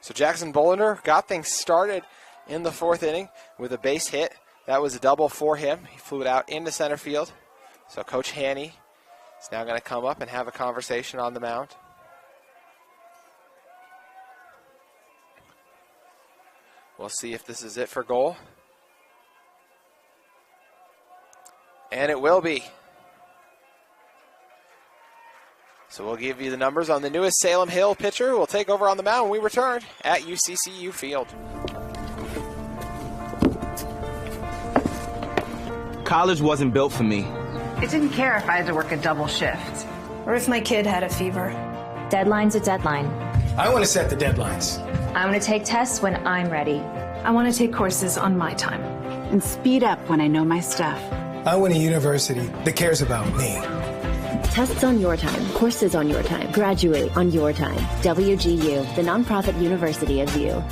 So Jackson Bollinger got things started in the fourth inning with a base hit. That was a double for him. He flew it out into center field. So Coach Haney is now going to come up and have a conversation on the mound. We'll see if this is it for Goal. And it will be. So we'll give you the numbers on the newest Salem Hill pitcher who will take over on the mound when we return at UCCU Field. College wasn't built for me. I didn't care if I had to work a double shift. Or if my kid had a fever. Deadline's a deadline. I want to set the deadlines. I want to take tests when I'm ready. I want to take courses on my time. And speed up when I know my stuff. I want a university that cares about me. Tests on your time, courses on your time, graduate on your time. WGU, the nonprofit university of you.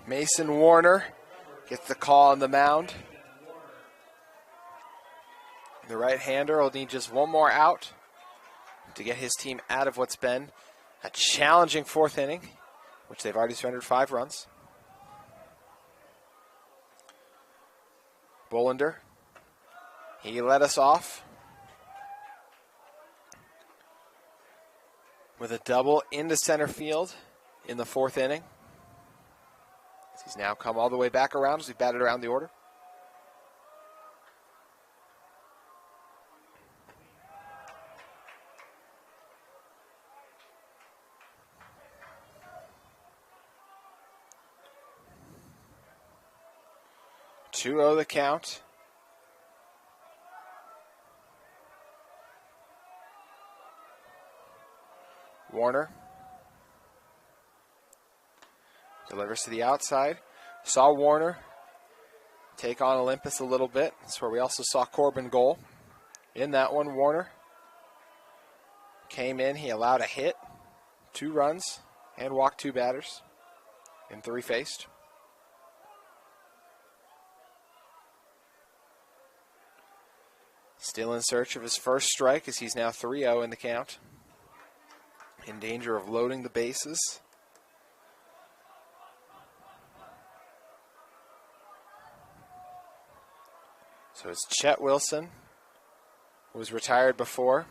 Mason Warner gets the call on the mound. The right-hander will need just one more out to get his team out of what's been a challenging fourth inning, which they've already surrendered 5 runs. Bollinger, he led us off with a double into center field in the fourth inning. He's now come all the way back around as we batted around the order. Two-0 the count. Warner delivers to the outside. Saw Warner take on Olympus a little bit. That's where we also saw Corbin Goal. In that one, Warner came in. He allowed a hit, 2 runs, and walked 2 batters in 3 faced. Still in search of his first strike as he's now 3-0 in the count. In danger of loading the bases. So it's Chet Wilson, who was retired before.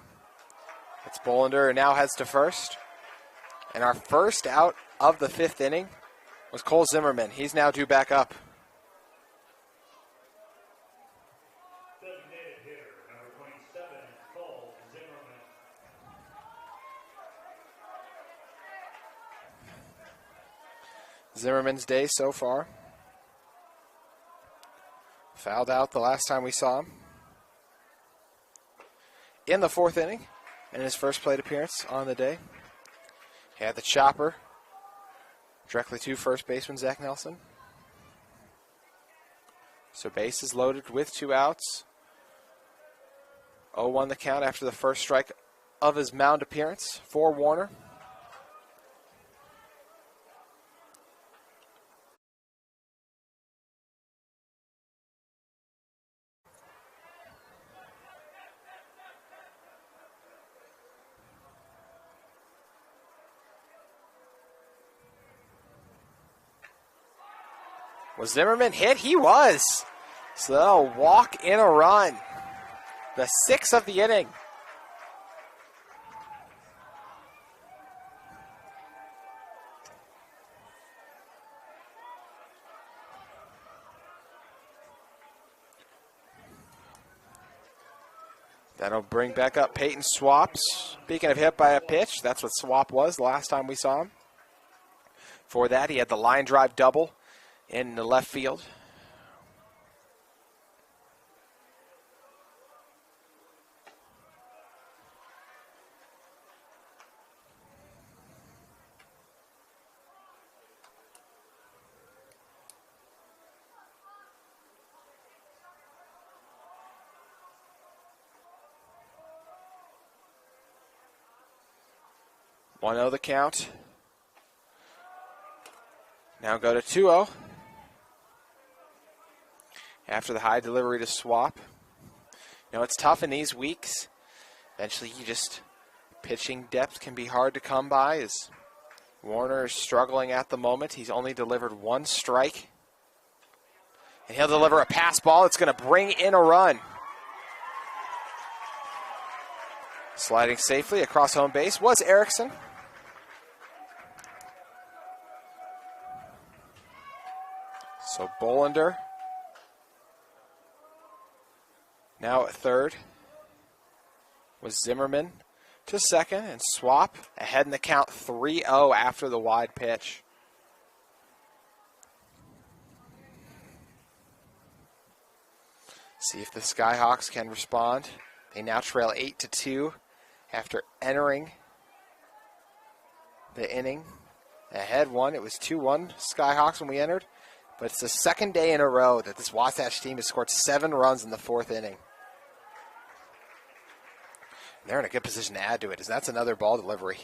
It's Bollinger, who now heads to first. And our first out of the 5th inning was Cole Zimmerman. He's now due back up. Designated hitter, number 27, Cole Zimmerman. Zimmerman's day so far. Fouled out the last time we saw him. In the 4th inning, in his first plate appearance on the day. He had the chopper directly to first baseman Zach Nelson. So bases loaded with 2 outs. 0-1 the count after the first strike of his mound appearance for Warner. Was Zimmerman hit? He was. So they'll walk in a run. The 6th of the inning. That'll bring back up Peyton Swap. Speaking of hit by a pitch, that's what Swap was the last time we saw him. For that, he had the line drive double in the left field. One 0 the count. Now go to 2-0. After the high delivery to Swap. You know, it's tough in these weeks. Eventually, pitching depth can be hard to come by as Warner is struggling at the moment. He's only delivered 1 strike. And he'll deliver a pass ball. It's going to bring in a run. Sliding safely across home base was Erickson. So Bolander now at third was Zimmerman to second, and Swap ahead in the count 3-0 after the wide pitch. See if the Skyhawks can respond. They now trail 8-2 after entering the inning. Ahead 1, it was 2-1 Skyhawks when we entered. But it's the 2nd day in a row that this Wasatch team has scored 7 runs in the 4th inning. And they're in a good position to add to it, as that's another ball delivery.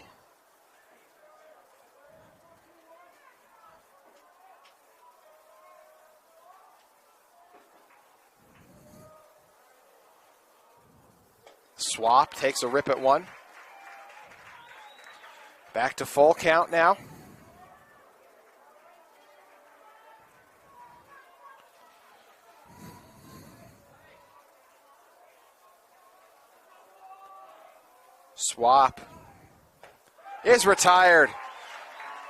Swap takes a rip at 1. Back to full count now. Swap is retired.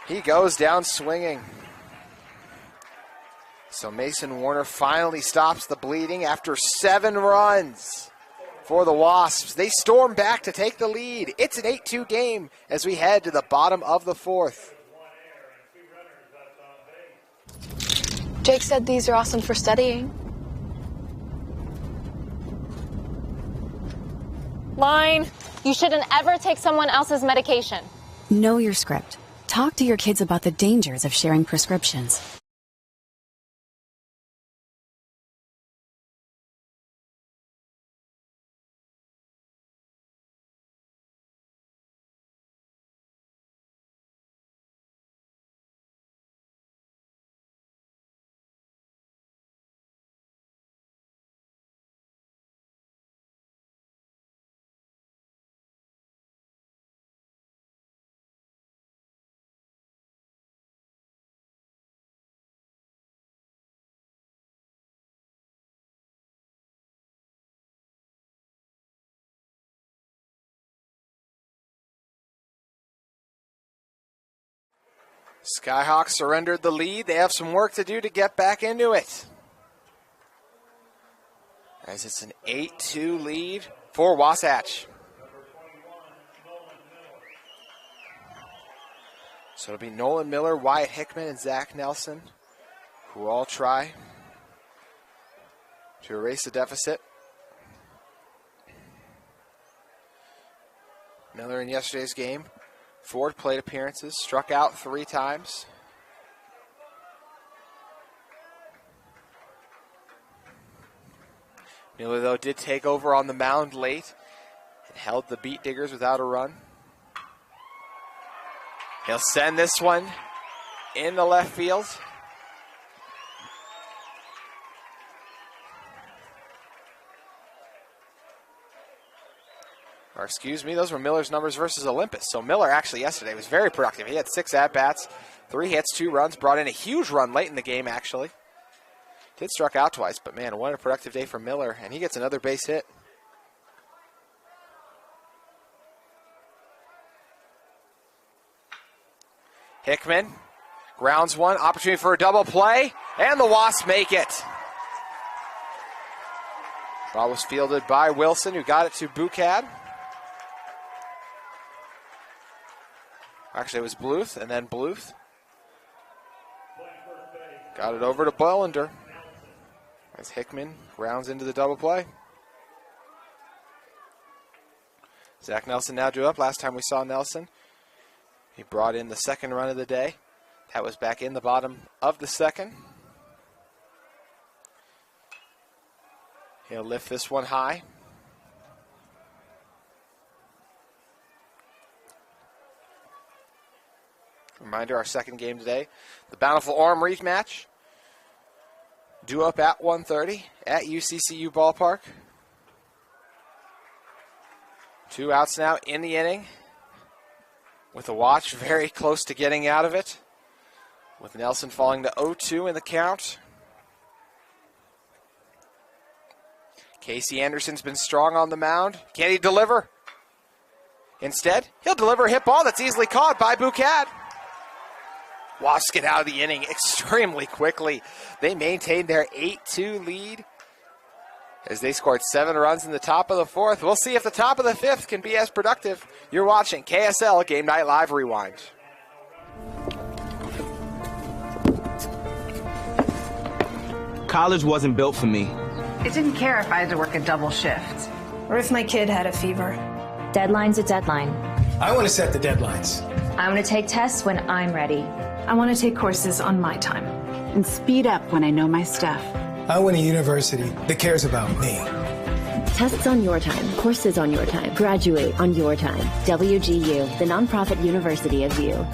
He goes down swinging. So Mason Warner finally stops the bleeding after 7 runs for the Wasps. They storm back to take the lead. It's an 8-2 game as we head to the bottom of the 4th. Jake said these are awesome for studying. Line. You shouldn't ever take someone else's medication. Know your script. Talk to your kids about the dangers of sharing prescriptions. Skyhawks surrendered the lead. They have some work to do to get back into it, as it's an 8-2 lead for Wasatch. So it'll be Nolan Miller, Wyatt Hickman, and Zach Nelson, who all try to erase the deficit. Miller in yesterday's game, 4 plate appearances, struck out 3 times. Miller, though, did take over on the mound late and held the Beat Diggers without a run. He'll send this one in the left field. Or excuse me, those were Miller's numbers versus Olympus. So Miller actually yesterday was very productive. He had 6 at-bats, 3 hits, 2 runs, brought in a huge run late in the game actually. Did struck out twice, but man, what a productive day for Miller, and he gets another base hit. Hickman grounds one, opportunity for a double play, and the Wasps make it. Ball was fielded by Wilson, who got it to Boucad. Actually, it was Bluth, and then Bluth got it over to Bollender as Hickman grounds into the double play. Zach Nelson now drew up. Last time we saw Nelson, he brought in the second run of the day. That was back in the bottom of the second. He'll lift this one high. Reminder, our second game today, the Bountiful Orem rematch. Due up at 1:30 at UCCU Ballpark. 2 outs now in the inning, with the watch very close to getting out of it, with Nelson falling to 0-2 in the count. Casey Anderson's been strong on the mound. Can he deliver? Instead, he'll deliver a hit ball that's easily caught by Boucad. Wasps get out of the inning extremely quickly. They maintained their 8-2 lead as they scored 7 runs in the top of the 4th. We'll see if the top of the 5th can be as productive. You're watching KSL Game Night Live Rewind. College wasn't built for me. It didn't care if I had to work a double shift. Or if my kid had a fever. Deadline's a deadline. I want to set the deadlines. I want to take tests when I'm ready. I want to take courses on my time. And speed up when I know my stuff. I want a university that cares about me. Tests on your time, courses on your time, graduate on your time. WGU, the nonprofit university of you.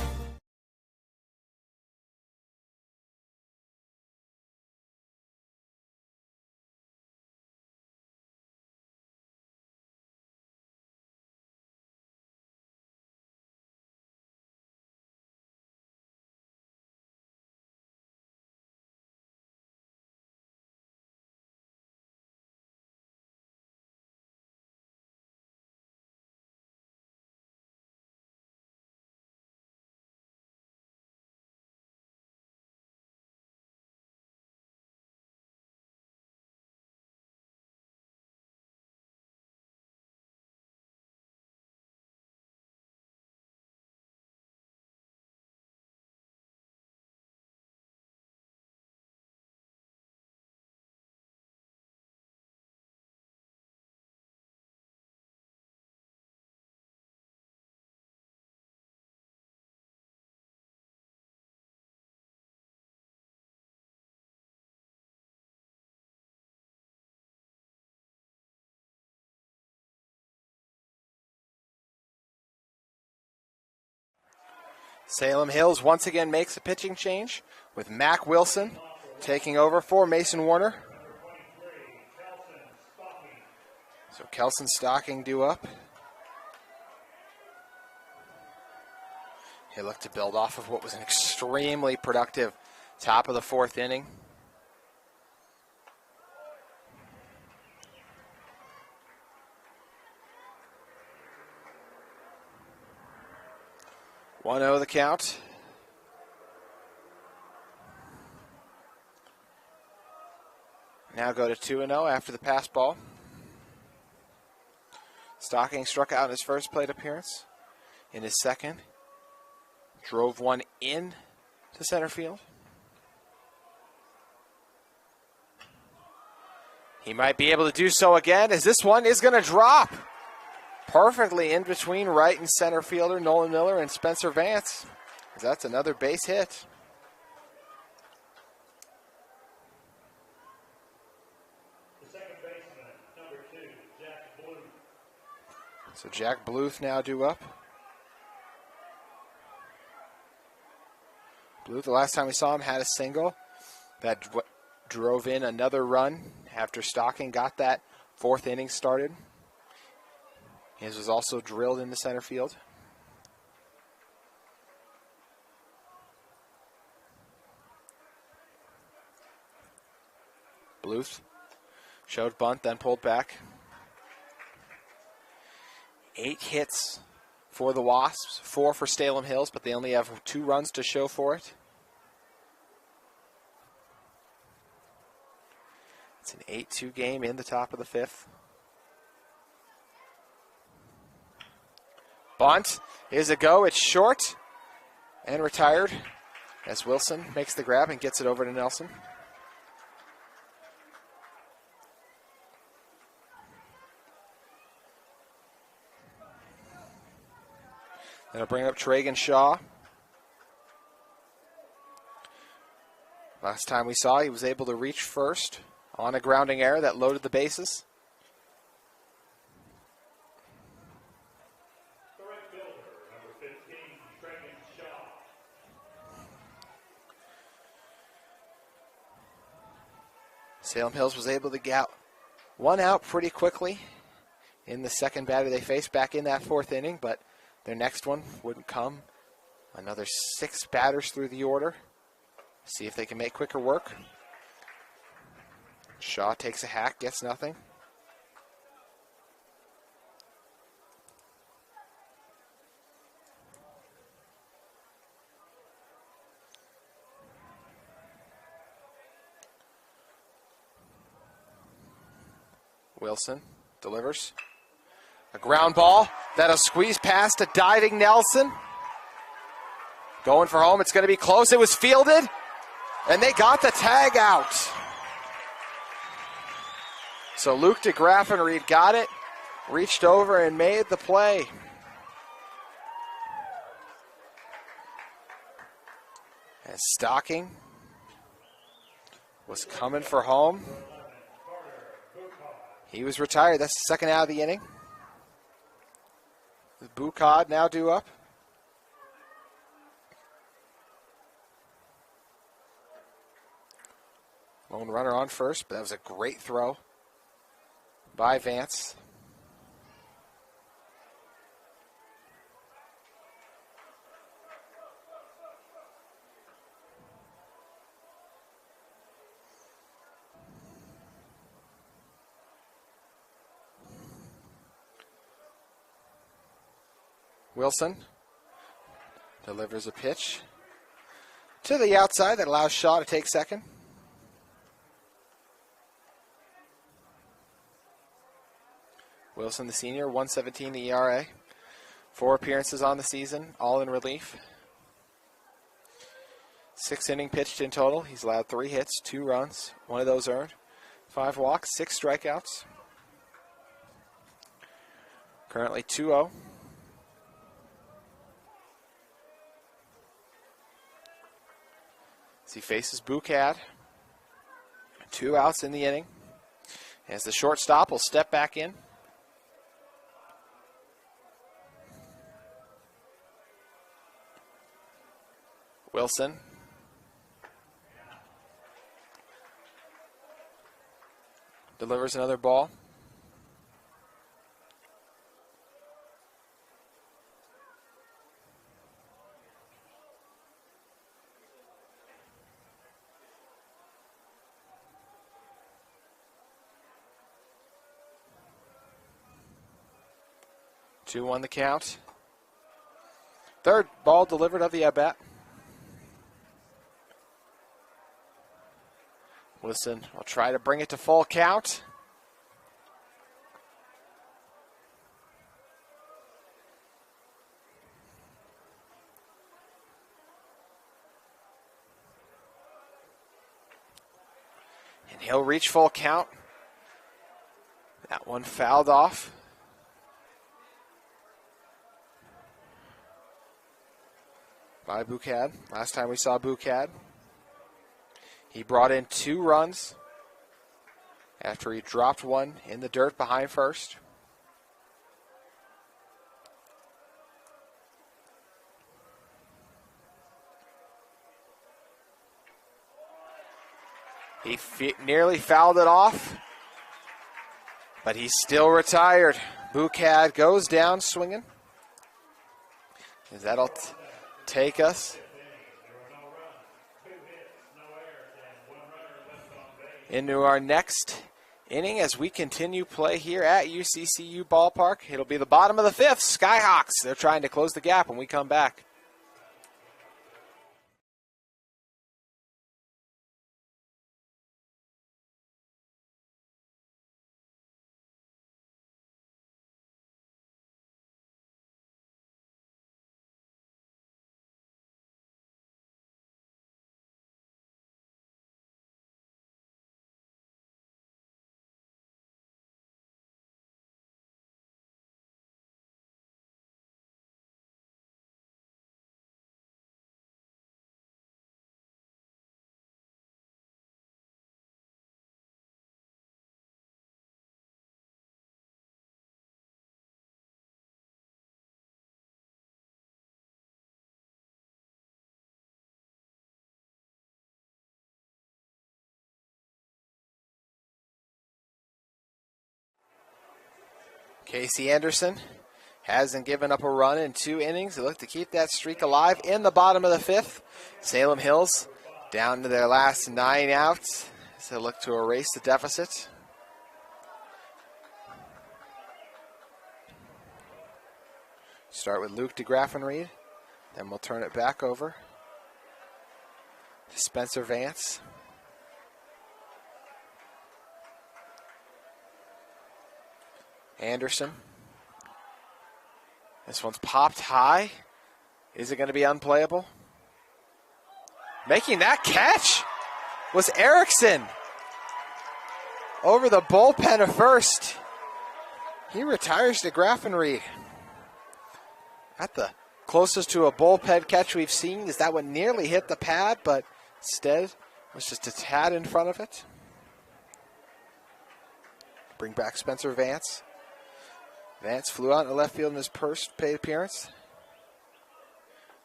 Salem Hills once again makes a pitching change with Mac Wilson taking over for Mason Warner. So Kelson Stocking due up. He looked to build off of what was an extremely productive top of the 4th inning. One 1-0 the count. now go to 2-0 after the pass ball. Stocking struck out in his first plate appearance. In his second, drove one in to center field. He might be able to do so again, as this one is going to drop perfectly in between right and center fielder Nolan Miller and Spencer Vance. That's another base hit. The second baseman, number 2, Jack Bluth. So Jack Bluth now due up. Bluth, the last time we saw him, had a single that drove in another run after Stocking got that fourth inning started. His was also drilled into center field. Bluth showed bunt, then pulled back. 8 hits for the Wasps, 4 for Salem Hills, but they only have 2 runs to show for it. It's an 8-2 game in the top of the 5th. Bunt is a go. It's short and retired as Wilson makes the grab and gets it over to Nelson. That'll bring up Tragan Shaw. Last time we saw, he was able to reach first on a grounding error that loaded the bases. The right fielder, number 15, Tragan Shaw. Salem Hills was able to get one out pretty quickly in the second batter they faced back in that 4th inning, but their next one wouldn't come. Another 6 batters through the order. See if they can make quicker work. Shaw takes a hack, gets nothing. Wilson delivers. A ground ball that'll squeeze past a diving Nelson. Going for home, it's going to be close. It was fielded, and they got the tag out. So Luke DeGraffenried got it, reached over and made the play. As Stocking was coming for home. He was retired. That's the second out of the inning. Bukad now due up. Lone runner on first, but that was a great throw by Vance. Wilson delivers a pitch to the outside that allows Shaw to take second. Wilson, the senior, 1.17 the ERA. 4 appearances on the season, all in relief. 6 innings pitched in total. He's allowed 3 hits, 2 runs, 1 of those earned. 5 walks, 6 strikeouts. Currently 2-0. As he faces Bukad. 2 outs in the inning. As the shortstop will step back in. Wilson. Delivers another ball. Two on the count. Third ball delivered of the at-bat. Wilson will try to bring it to full count. And he'll reach full count. That one fouled off. By Bucad. Last time we saw Bucad, he brought in 2 runs after he dropped one in the dirt behind first. He nearly fouled it off, but he's still retired. Bucad goes down swinging. That'll take us into our next inning as we continue play here at UCCU Ballpark. It'll be the bottom of the 5th. Skyhawks, they're trying to close the gap when we come back. Casey Anderson hasn't given up a run in 2 innings. They look to keep that streak alive in the bottom of the 5th. Salem Hills down to their last 9 outs as they look to erase the deficit. Start with Luke DeGraffenried. Then we'll turn it back over to Spencer Vance. Anderson. This one's popped high. Is it going to be unplayable? Making that catch was Erickson. Over the bullpen at first. He retires to Graffenried. At the closest to a bullpen catch we've seen is that one nearly hit the pad, but instead was just a tad in front of it. Bring back Spencer Vance. Vance flew out in the left field in his first paid appearance.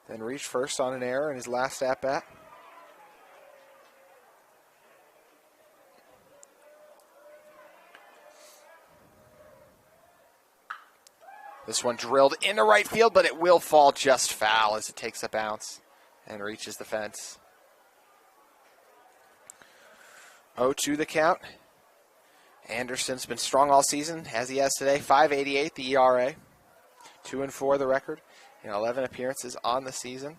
Then reached first on an error in his last at-bat. This one drilled into right field, but it will fall just foul as it takes a bounce and reaches the fence. 0-2 the count. Anderson's been strong all season, as he has today. 5.88 the ERA. 2-4 the record in 11 appearances on the season.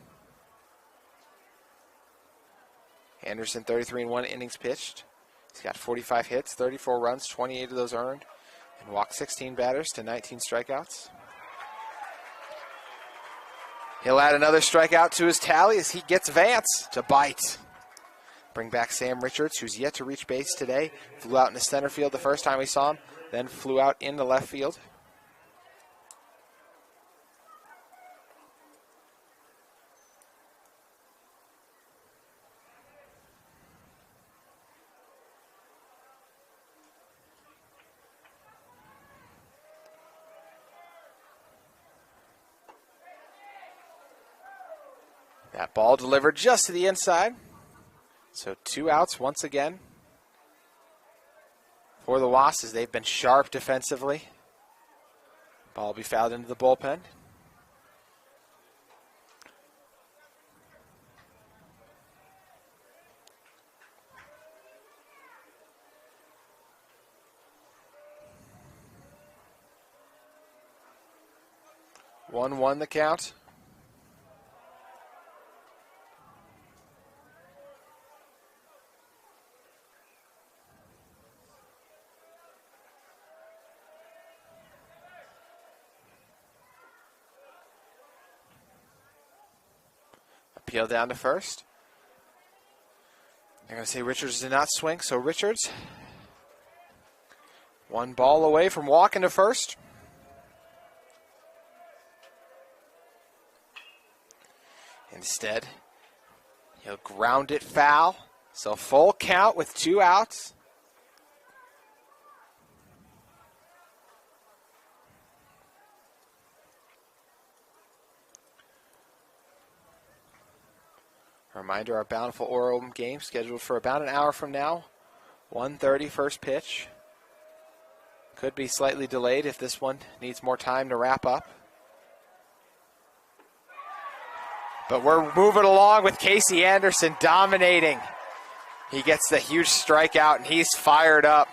Anderson 33-1 innings pitched. He's got 45 hits, 34 runs, 28 of those earned, and walked 16 batters to 19 strikeouts. He'll add another strikeout to his tally as he gets Vance to bite. Bring back Sam Richards, who's yet to reach base today. Flew out in the center field the first time we saw him, then flew out into left field. That ball delivered just to the inside. So 2 outs once again for the Wasps as they've been sharp defensively. Ball will be fouled into the bullpen. One the count. Peel down to first. They're going to say Richards did not swing, so Richards, one ball away from walking to first. Instead, he'll ground it foul. So full count with 2 outs. A reminder, our Bountiful Orem game scheduled for about an hour from now. 1:30 first pitch. Could be slightly delayed if this one needs more time to wrap up. But we're moving along with Casey Anderson dominating. He gets the huge strikeout, and he's fired up.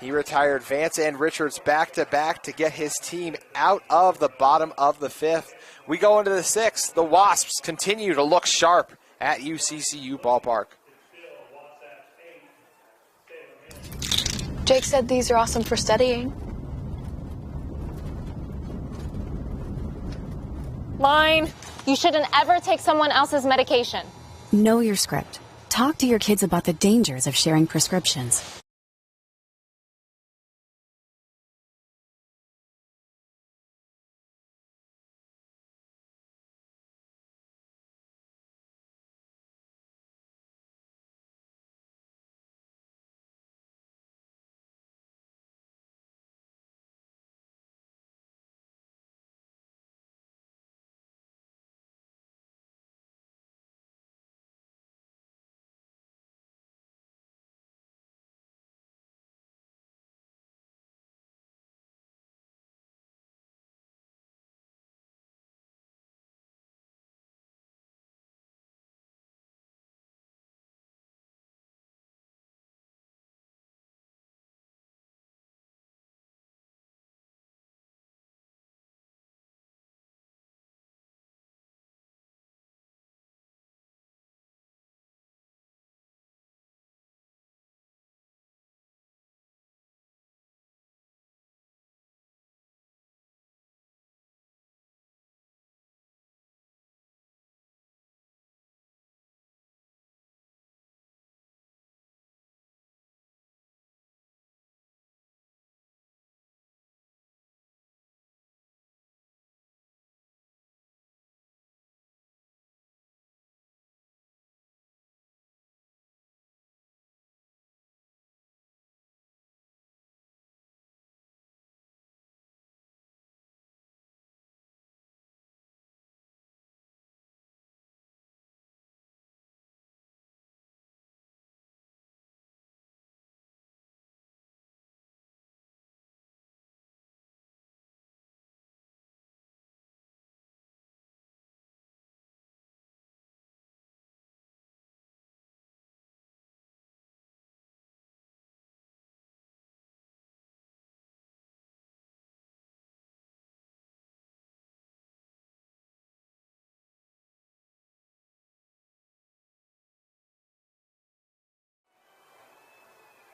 He retired Vance and Richards back-to-back to get his team out of the bottom of the 5th. We go into the 6th. The Wasps continue to look sharp at UCCU Ballpark. Jake said these are awesome for studying. Line, you shouldn't ever take someone else's medication. Know your script. Talk to your kids about the dangers of sharing prescriptions.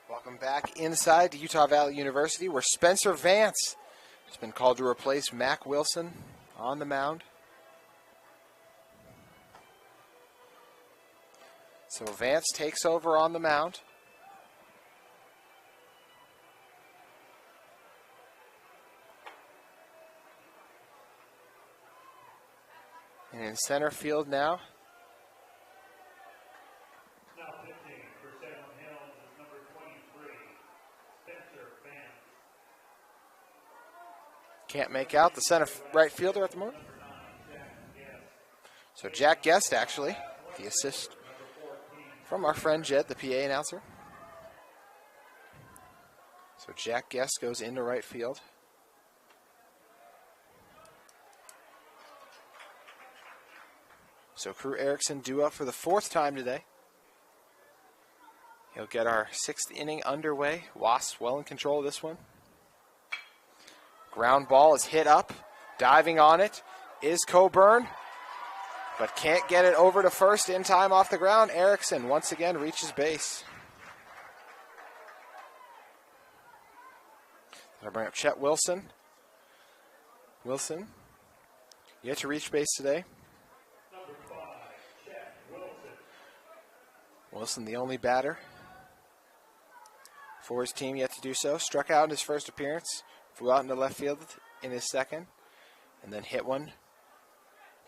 Welcome back inside to Utah Valley University, where Spencer Vance has been called to replace Mac Wilson on the mound. So Vance takes over on the mound. And in center field now, can't make out the center right fielder at the moment. So Jack Guest, actually, the assist from our friend Jed, the PA announcer. So Jack Guest goes into right field. So Crew Erickson due up for the 4th time today. He'll get our 6th inning underway. Wasps well in control of this one. Ground ball is hit up. Diving on it is Coburn, but can't get it over to first in time off the ground. Erickson once again reaches base. That'll bring up Chet Wilson. Wilson yet to reach base today. Wilson, the only batter for his team yet to do so. Struck out in his first appearance, flew out into left field in his second, and then hit one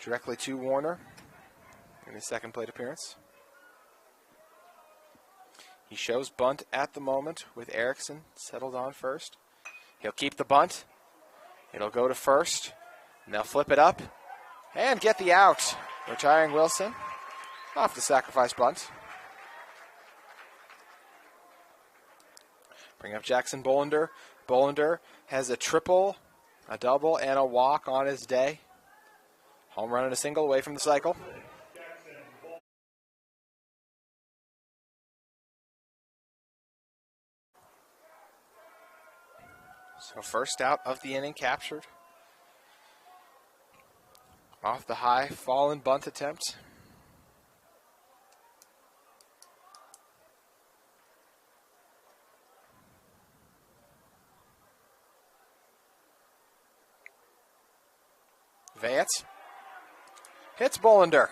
directly to Warner in his second plate appearance. He shows bunt at the moment with Erickson settled on first. He'll keep the bunt. It'll go to first, and they'll flip it up and get the out. Retiring Wilson off the sacrifice bunt. Bring up Jackson Bolander. Bolander has a triple, a double, and a walk on his day. Home run and a single away from the cycle. So first out of the inning captured. Off the high fallen bunt attempt. Vance hits Bolander.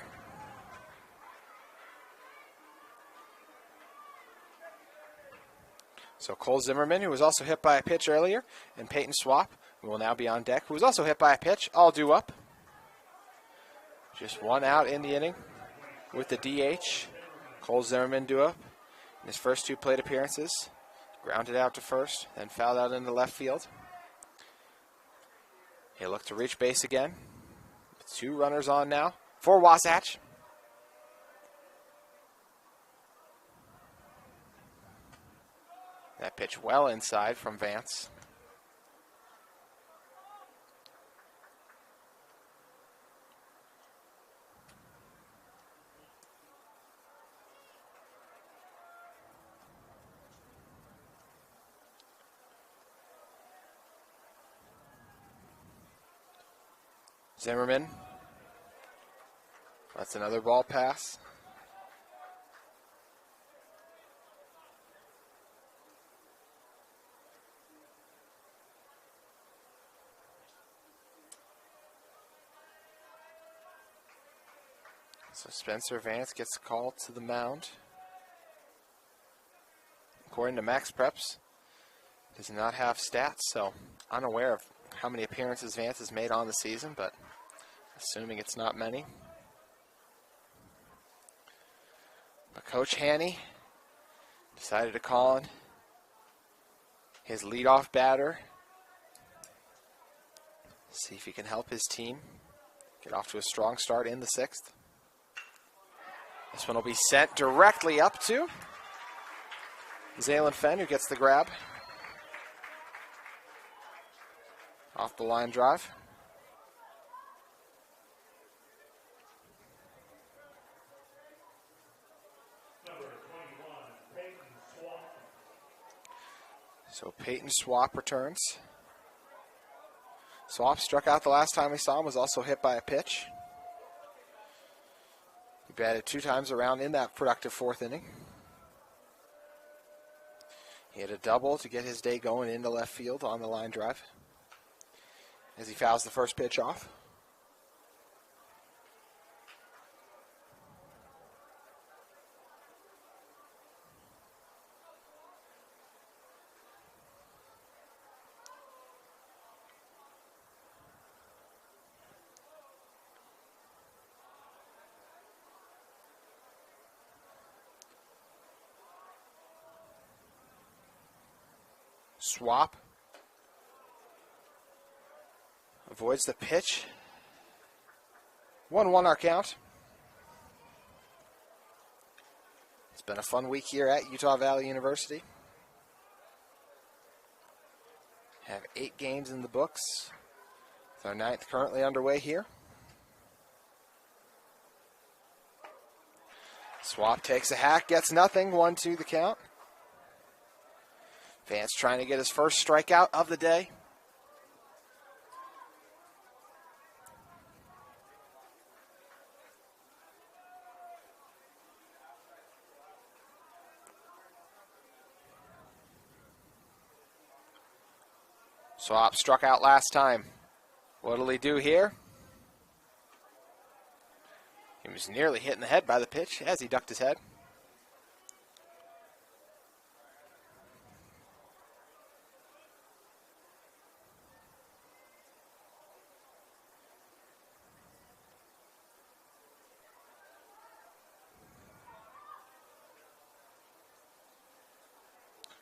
So Cole Zimmerman, who was also hit by a pitch earlier, and Peyton Swap, who will now be on deck, who was also hit by a pitch, all due up. Just one out in the inning with the DH. Cole Zimmerman due up in his first two plate appearances. Grounded out to first, then fouled out into left field. He'll look to reach base again. With two runners on now for Wasatch. That pitch well inside from Vance. Zimmerman. That's another ball pass. So Spencer Vance gets called to the mound. According to Max Preps, does not have stats, so unaware of how many appearances Vance has made on the season, but assuming it's not many. But Coach Haney decided to call in his leadoff batter. See if he can help his team get off to a strong start in the sixth. This one will be sent directly up to Zaylen Fenn, who gets the grab. Off the line drive. So Peyton Swap returns. Swap struck out the last time we saw him, was also hit by a pitch. He batted two times around in that productive fourth inning. He had a double to get his day going into left field on the line drive as he fouls the first pitch off. Swap avoids the pitch. 1-1 our count. It's been a fun week here at Utah Valley University. Have 8 games in the books. With our 9th currently underway here. Swap takes a hack, gets nothing. 1-2 the count. Vance trying to get his first strikeout of the day. Swap struck out last time. What'll he do here? He was nearly hit in the head by the pitch as he ducked his head.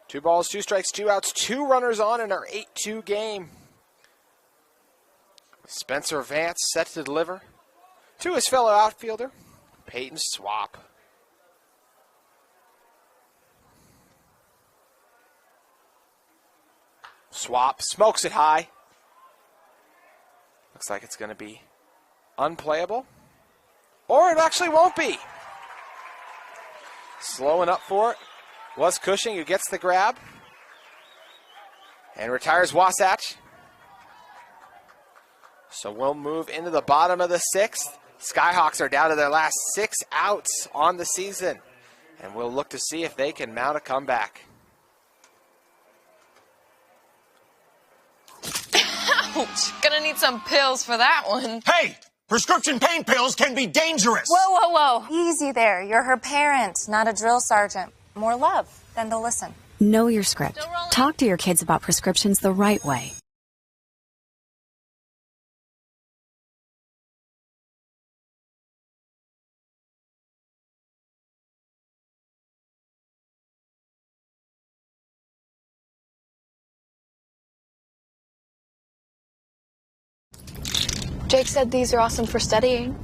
2 balls, 2 strikes, 2 outs, 2 runners on in our 8-2 game. Spencer Vance set to deliver to his fellow outfielder, Peyton Swap. Swap smokes it high. Looks like it's going to be unplayable. Or it actually won't be. Slowing up for it was Cushing, who gets the grab and retires Wasatch. So we'll move into the bottom of the 6th. Skyhawks are down to their last 6 outs on the season, and we'll look to see if they can mount a comeback. Ouch! Gonna need some pills for that one. Hey! Prescription pain pills can be dangerous. Whoa, whoa, whoa. Easy there. You're her parent, not a drill sergeant. More love, then they'll listen. Know your script. Talk to your kids about prescriptions the right way. Jake said these are awesome for studying.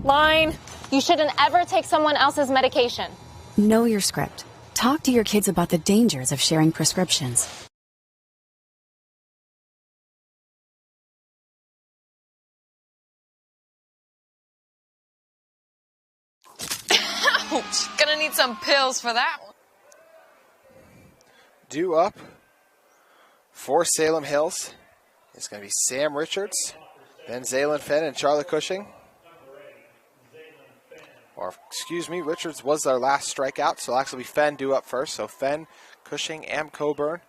Line. You shouldn't ever take someone else's medication. Know your script. Talk to your kids about the dangers of sharing prescriptions. Ouch! Gonna need some pills for that one. Due up for Salem Hills is going to be Sam Richards, then Zaylin Fenn and Charlie Cushing. Or, excuse me, Richards was their last strikeout, so it'll actually be Fenn due up first. So Fenn, Cushing, and Coburn.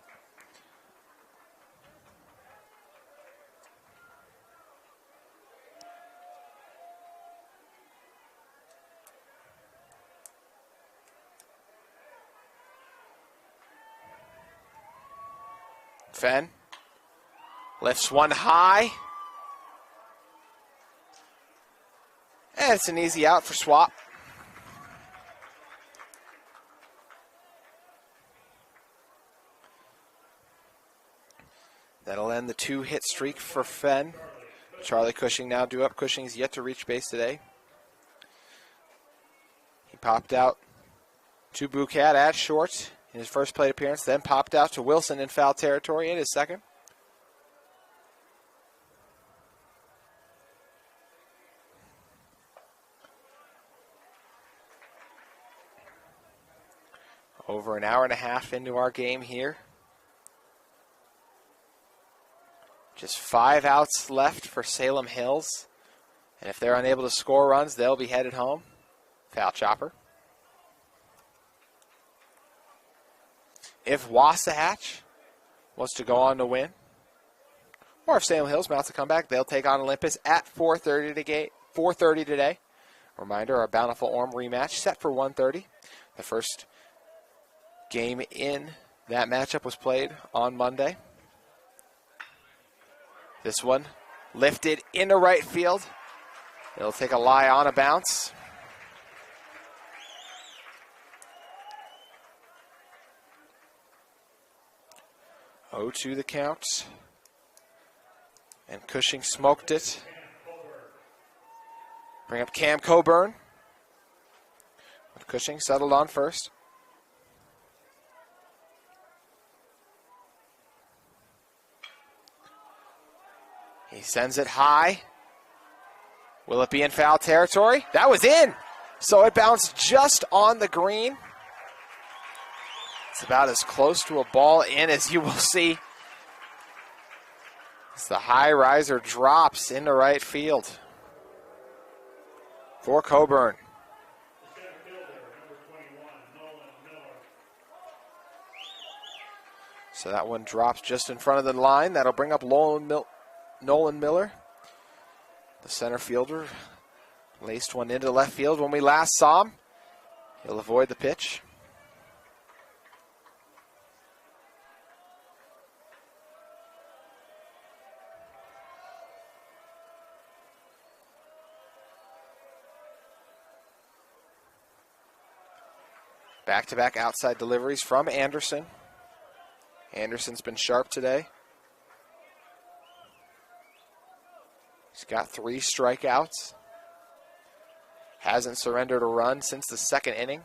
Fenn lifts one high. And it's an easy out for Swap. That'll end the 2-hit streak for Fenn. Charlie Cushing now due up. Cushing's yet to reach base today. He popped out to Bouquet at short in his first plate appearance, then popped out to Wilson in foul territory in his second. Over an hour and a half into our game here. Just 5 outs left for Salem Hills. And if they're unable to score runs, they'll be headed home. Foul chopper. If Wasatch was to go on to win, or if Salem Hills mounts a comeback, they'll take on Olympus at 4:30 today. Reminder, our Bountiful Orm rematch set for 1:30. The first game in that matchup was played on Monday. This one lifted into right field. It'll take a lie on a bounce. Oh, 0-2 the count. And Cushing smoked it. Bring up Cam Coburn. Cushing settled on first. He sends it high. Will it be in foul territory? That was in. So it bounced just on the green. It's about as close to a ball in as you will see. As the high riser drops into right field for Coburn. So that one drops just in front of the line. That'll bring up Nolan Miller, the center fielder. Laced one into left field when we last saw him. He'll avoid the pitch. Back-to-back outside deliveries from Anderson. Anderson's been sharp today. He's got 3 strikeouts. Hasn't surrendered a run since the 2nd inning.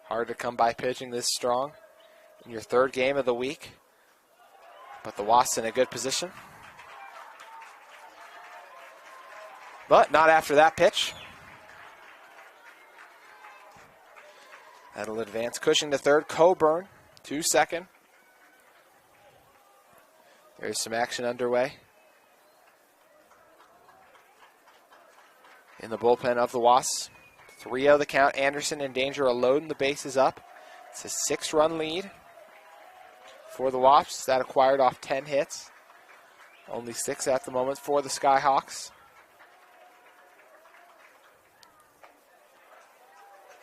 Hard to come by pitching this strong in your 3rd game of the week. But the Wasps in a good position. But not after that pitch. That'll advance Cushing to 3rd. Coburn to 2nd. There's some action underway in the bullpen of the Wasps. 3-0 the count. Anderson in danger of loading the bases up. It's a 6-run lead for the Wasps. That acquired off 10 hits. Only 6 at the moment for the Skyhawks.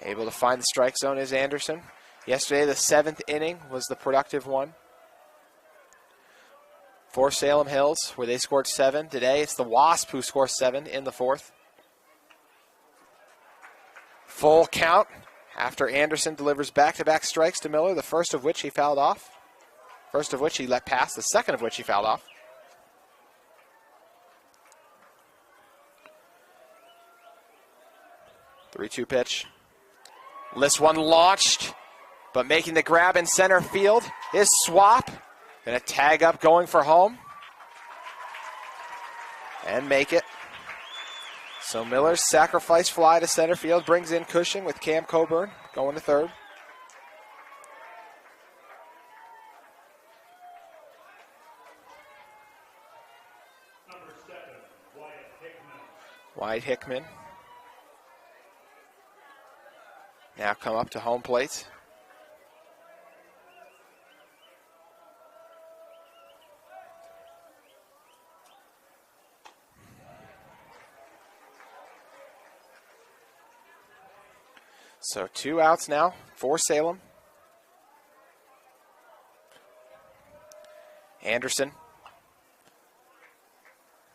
Able to find the strike zone is Anderson. Yesterday, the 7th inning was the productive one for Salem Hills, where they scored 7. Today, it's the Wasp who scores 7 in the 4th. Full count after Anderson delivers back-to-back strikes to Miller, the first of which he fouled off. First of which he let pass, the second of which he fouled off. Three-two pitch. This one launched, but making the grab in center field is Swap. Gonna tag up going for home. And make it. So Miller's sacrifice fly to center field brings in Cushing with Cam Coburn going to 3rd. Number 7, Wyatt Hickman. Wyatt Hickman. Now come up to home plate. So 2 outs now for Salem. Anderson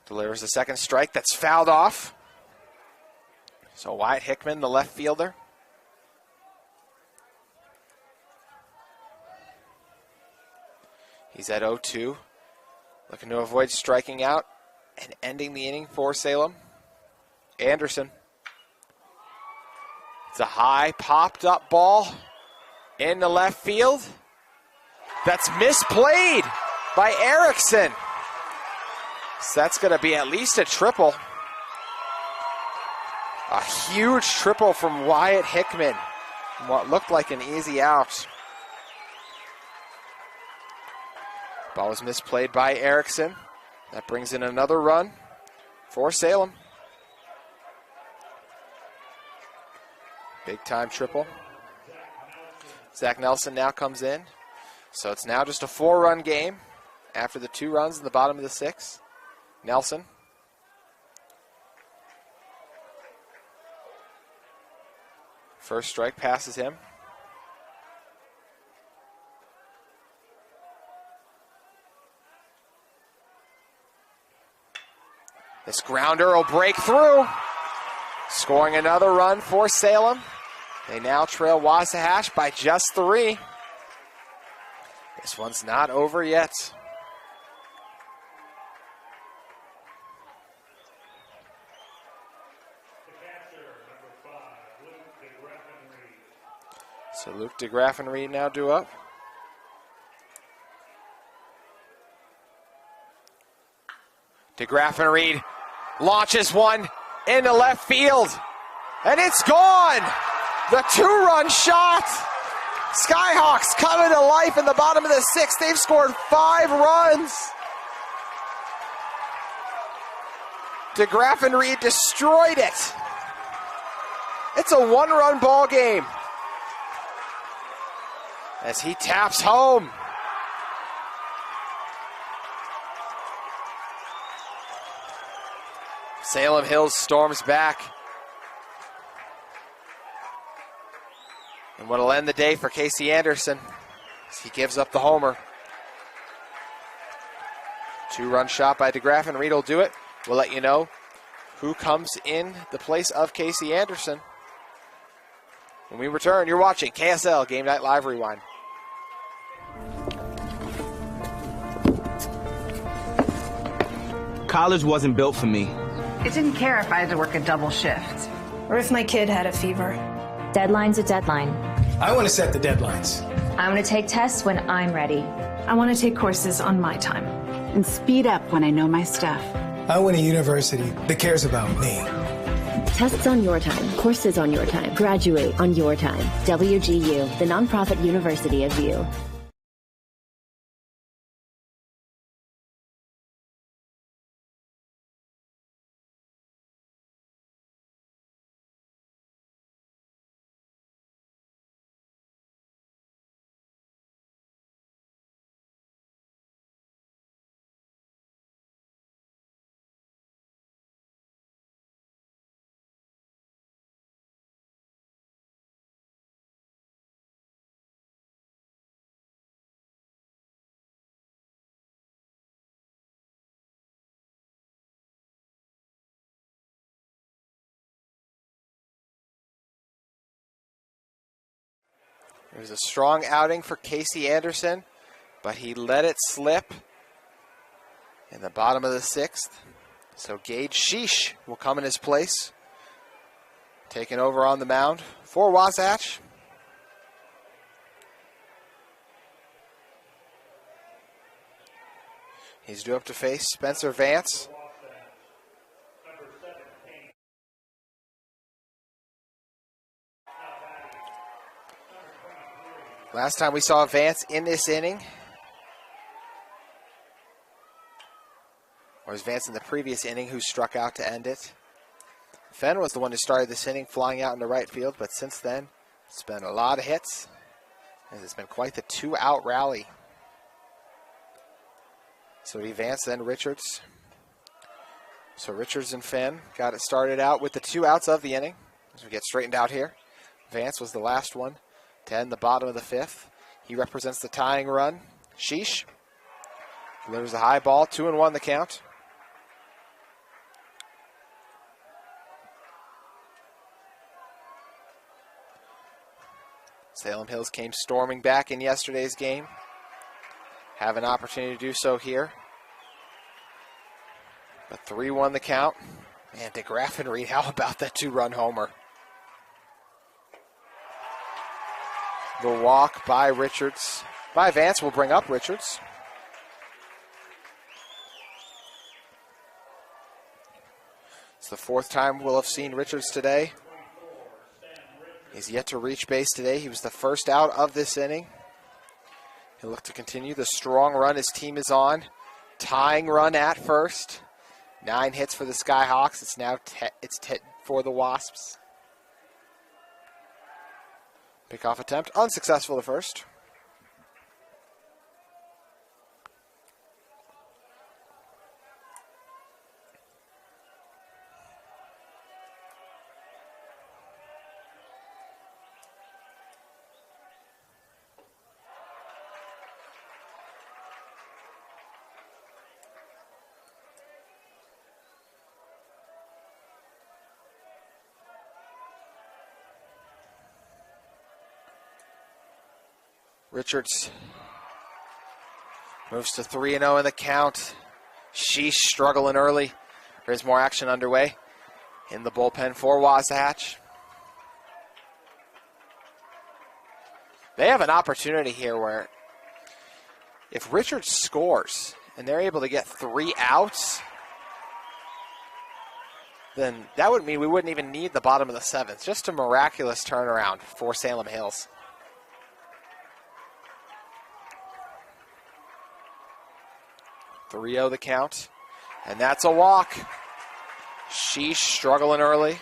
delivers a second strike that's fouled off. So Wyatt Hickman, the left fielder. He's at 0-2. Looking to avoid striking out and ending the inning for Salem. Anderson. It's a high, popped-up ball in the left field. That's misplayed by Erickson. So that's going to be at least a triple. A huge triple from Wyatt Hickman. What looked like an easy out. Ball was misplayed by Erickson. That brings in another run for Salem. Big time triple. Zach Nelson now comes in. So it's now just a 4-run game after the 2 runs in the bottom of the 6th. Nelson. First strike passes him. This grounder will break through. Scoring another run for Salem. They now trail Wasatch by just 3. This one's not over yet. So Luke DeGraffenreid now due up. DeGraffenreid launches one into left field, and it's gone. The 2-run shot. Skyhawks coming to life in the bottom of the 6th. They've scored 5 runs. DeGraffenreid destroyed it. It's a 1-run ball game as he taps home. Salem Hills storms back. And what'll end the day for Casey Anderson as he gives up the homer. 2-run shot by DeGraffenreid will do it. We'll let you know who comes in the place of Casey Anderson When we return, you're watching KSL Game Night Live Rewind. College wasn't built for me. It didn't care if I had to work a double shift. Or if my kid had a fever. Deadline's a deadline. I want to set the deadlines. I want to take tests when I'm ready. I want to take courses on my time. And speed up when I know my stuff. I want a university that cares about me. Tests on your time, courses on your time, graduate on your time. WGU, the nonprofit university of you. It was a strong outing for Casey Anderson, but he let it slip in the bottom of the 6th. So Gage Sheesh will come in his place, taking over on the mound for Wasatch. He's due up to face Spencer Vance. Last time we saw Vance in this inning, or was Vance in the previous inning who struck out to end it? Fenn was the one who started this inning flying out into right field, but since then, it's been a lot of hits, and it's been quite the 2-out rally. So it'll be Vance, then Richards. So Richards and Fenn got it started out with the 2 outs of the inning. As we get straightened out here, Vance was the last one to end the bottom of the 5th. He represents the tying run. Sheesh delivers a high ball, 2-1 the count. Salem Hills came storming back in yesterday's game. Have an opportunity to do so here. But 3-1 the count. Man, DeGraff and Reed, how about that 2-run homer? The walk by Richards. By Vance will bring up Richards. It's the 4th time we'll have seen Richards today. He's yet to reach base today. He was the first out of this inning. He'll look to continue the strong run his team is on. Tying run at first. 9 hits for the Skyhawks. It's now 10 for the Wasps. Pickoff attempt, unsuccessful at first. Richards moves to 3-0 in the count. Sheesh struggling early. There is more action underway in the bullpen for Wasatch. They have an opportunity here where if Richards scores and they're able to get 3 outs, then that would mean we wouldn't even need the bottom of the 7th. Just a miraculous turnaround for Salem Hills. 3-0 the count, and that's a walk. Sheesh struggling early.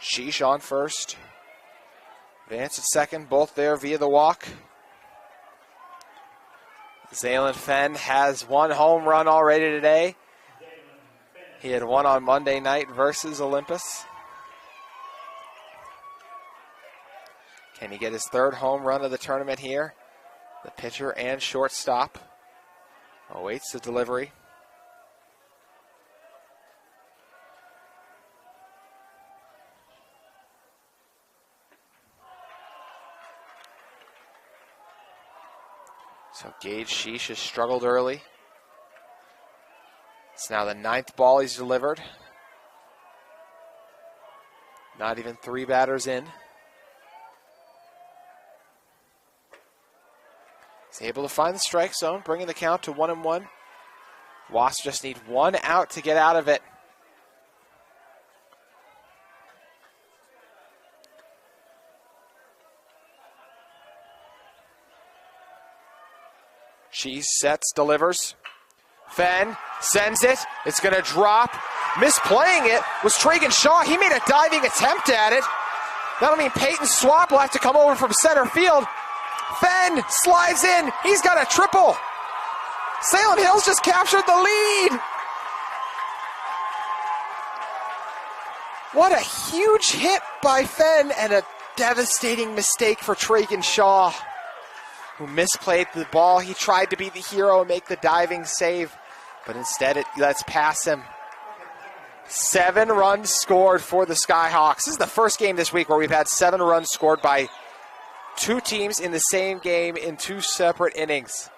Sheesh on first. Vance at second, both there via the walk. Zaylen Fenn has 1 home run already today. He had 1 on Monday night versus Olympus. Can he get his 3rd home run of the tournament here? The pitcher and shortstop awaits the delivery. So Gage Sheesh has struggled early. It's now the 9th ball he's delivered. Not even 3 batters in. He's able to find the strike zone, bringing the count to 1-1. Wasps just need 1 out to get out of it. She sets, delivers. Fenn sends it. It's going to drop. Misplaying it was Tragan Shaw. He made a diving attempt at it. That'll mean Peyton Swap will have to come over from center field. Fenn slides in. He's got a triple. Salem Hills just captured the lead. What a huge hit by Fenn and a devastating mistake for Tragan Shaw, who misplayed the ball. He tried to be the hero and make the diving save, but instead it lets pass him. 7 runs scored for the Skyhawks. This is the first game this week where we've had 7 runs scored by 2 teams in the same game in 2 separate innings.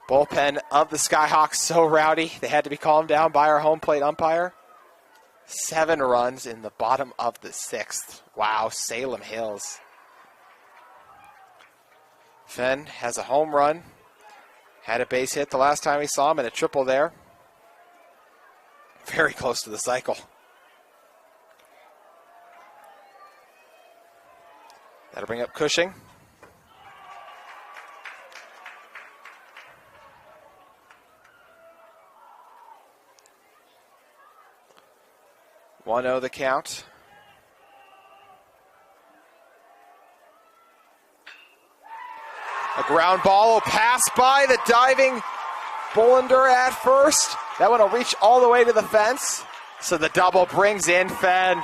Bullpen of the Skyhawks so rowdy, they had to be calmed down by our home plate umpire. 7 runs in the bottom of the 6th. Wow, Salem Hills. Fenn has a home run. Had a base hit the last time we saw him and a triple there. Very close to the cycle. That'll bring up Cushing. One 0 the count. A ground ball will pass by the diving Bullender at first. That one will reach all the way to the fence. So the double brings in Fenn.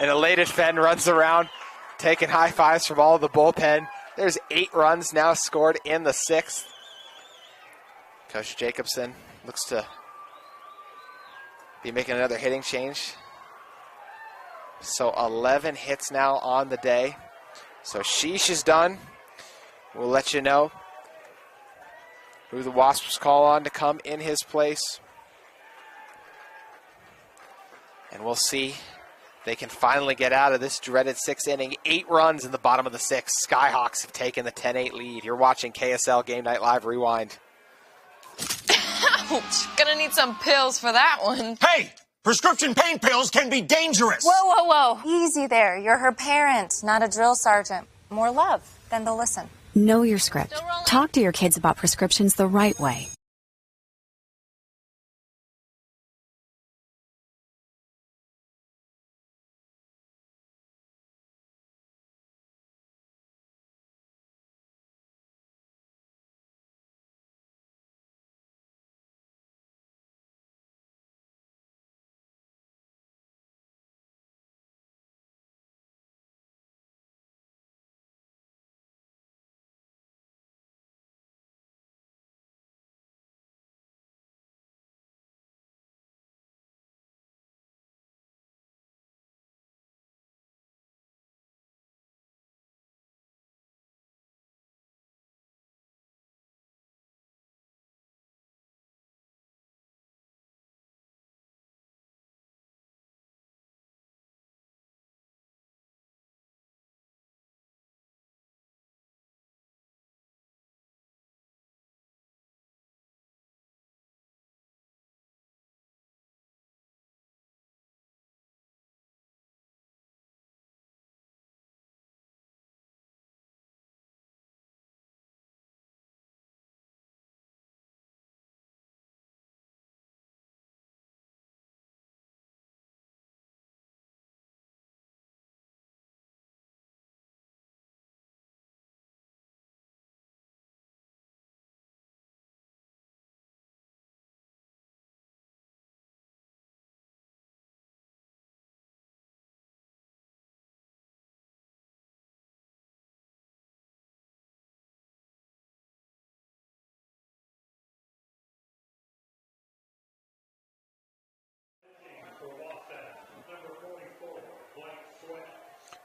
An elated Fenn runs around, taking high fives from all of the bullpen. There's 8 runs now scored in the 6th. Coach Jacobson looks to be making another hitting change. So 11 hits now on the day. So Sheesh is done. We'll let you know who the Wasps call on to come in his place. And we'll see if they can finally get out of this dreaded 6th inning. 8 runs in the bottom of the 6th. Skyhawks have taken the 10-8 lead. You're watching KSL Game Night Live Rewind. Ouch! Gonna need some pills for that one. Hey! Prescription pain pills can be dangerous! Whoa, whoa, whoa. Easy there. You're her parent, not a drill sergeant. More love, then they'll listen. Know your script. Talk to your kids about prescriptions the right way.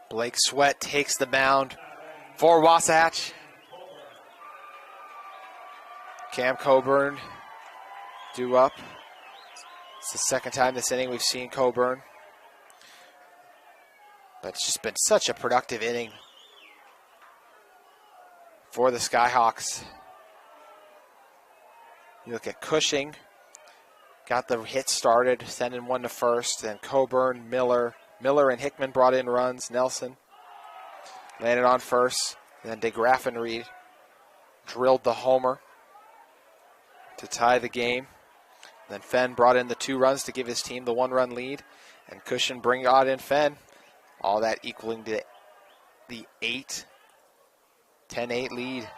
Blake Sweat takes the mound for Wasatch. Cam Coburn due up. It's the second time this inning we've seen Coburn. But it's just been such a productive inning for the Skyhawks. You look at Cushing, got the hit started, sending one to first. Then Coburn, Miller and Hickman brought in runs. Nelson landed on first. And then DeGraff and Reed drilled the homer to tie the game. Then Fenn brought in the 2 runs to give his team the 1-run lead. And Cushing brought in Fenn. All that equaling to the 10-8 lead.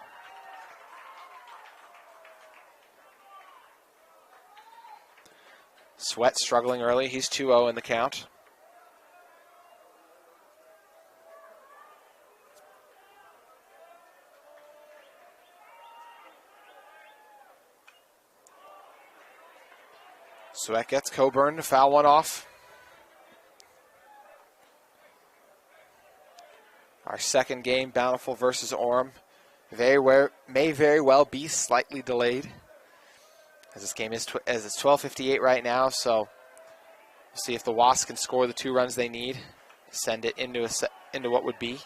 Sweat struggling early. He's 2-0 in the count. Sweat gets Coburn to foul one off. Our second game, Bountiful versus Orem, may very well be slightly delayed, as this game is as it's 12:58 right now. So we'll see if the Wasps can score the 2 runs they need to send it into what would be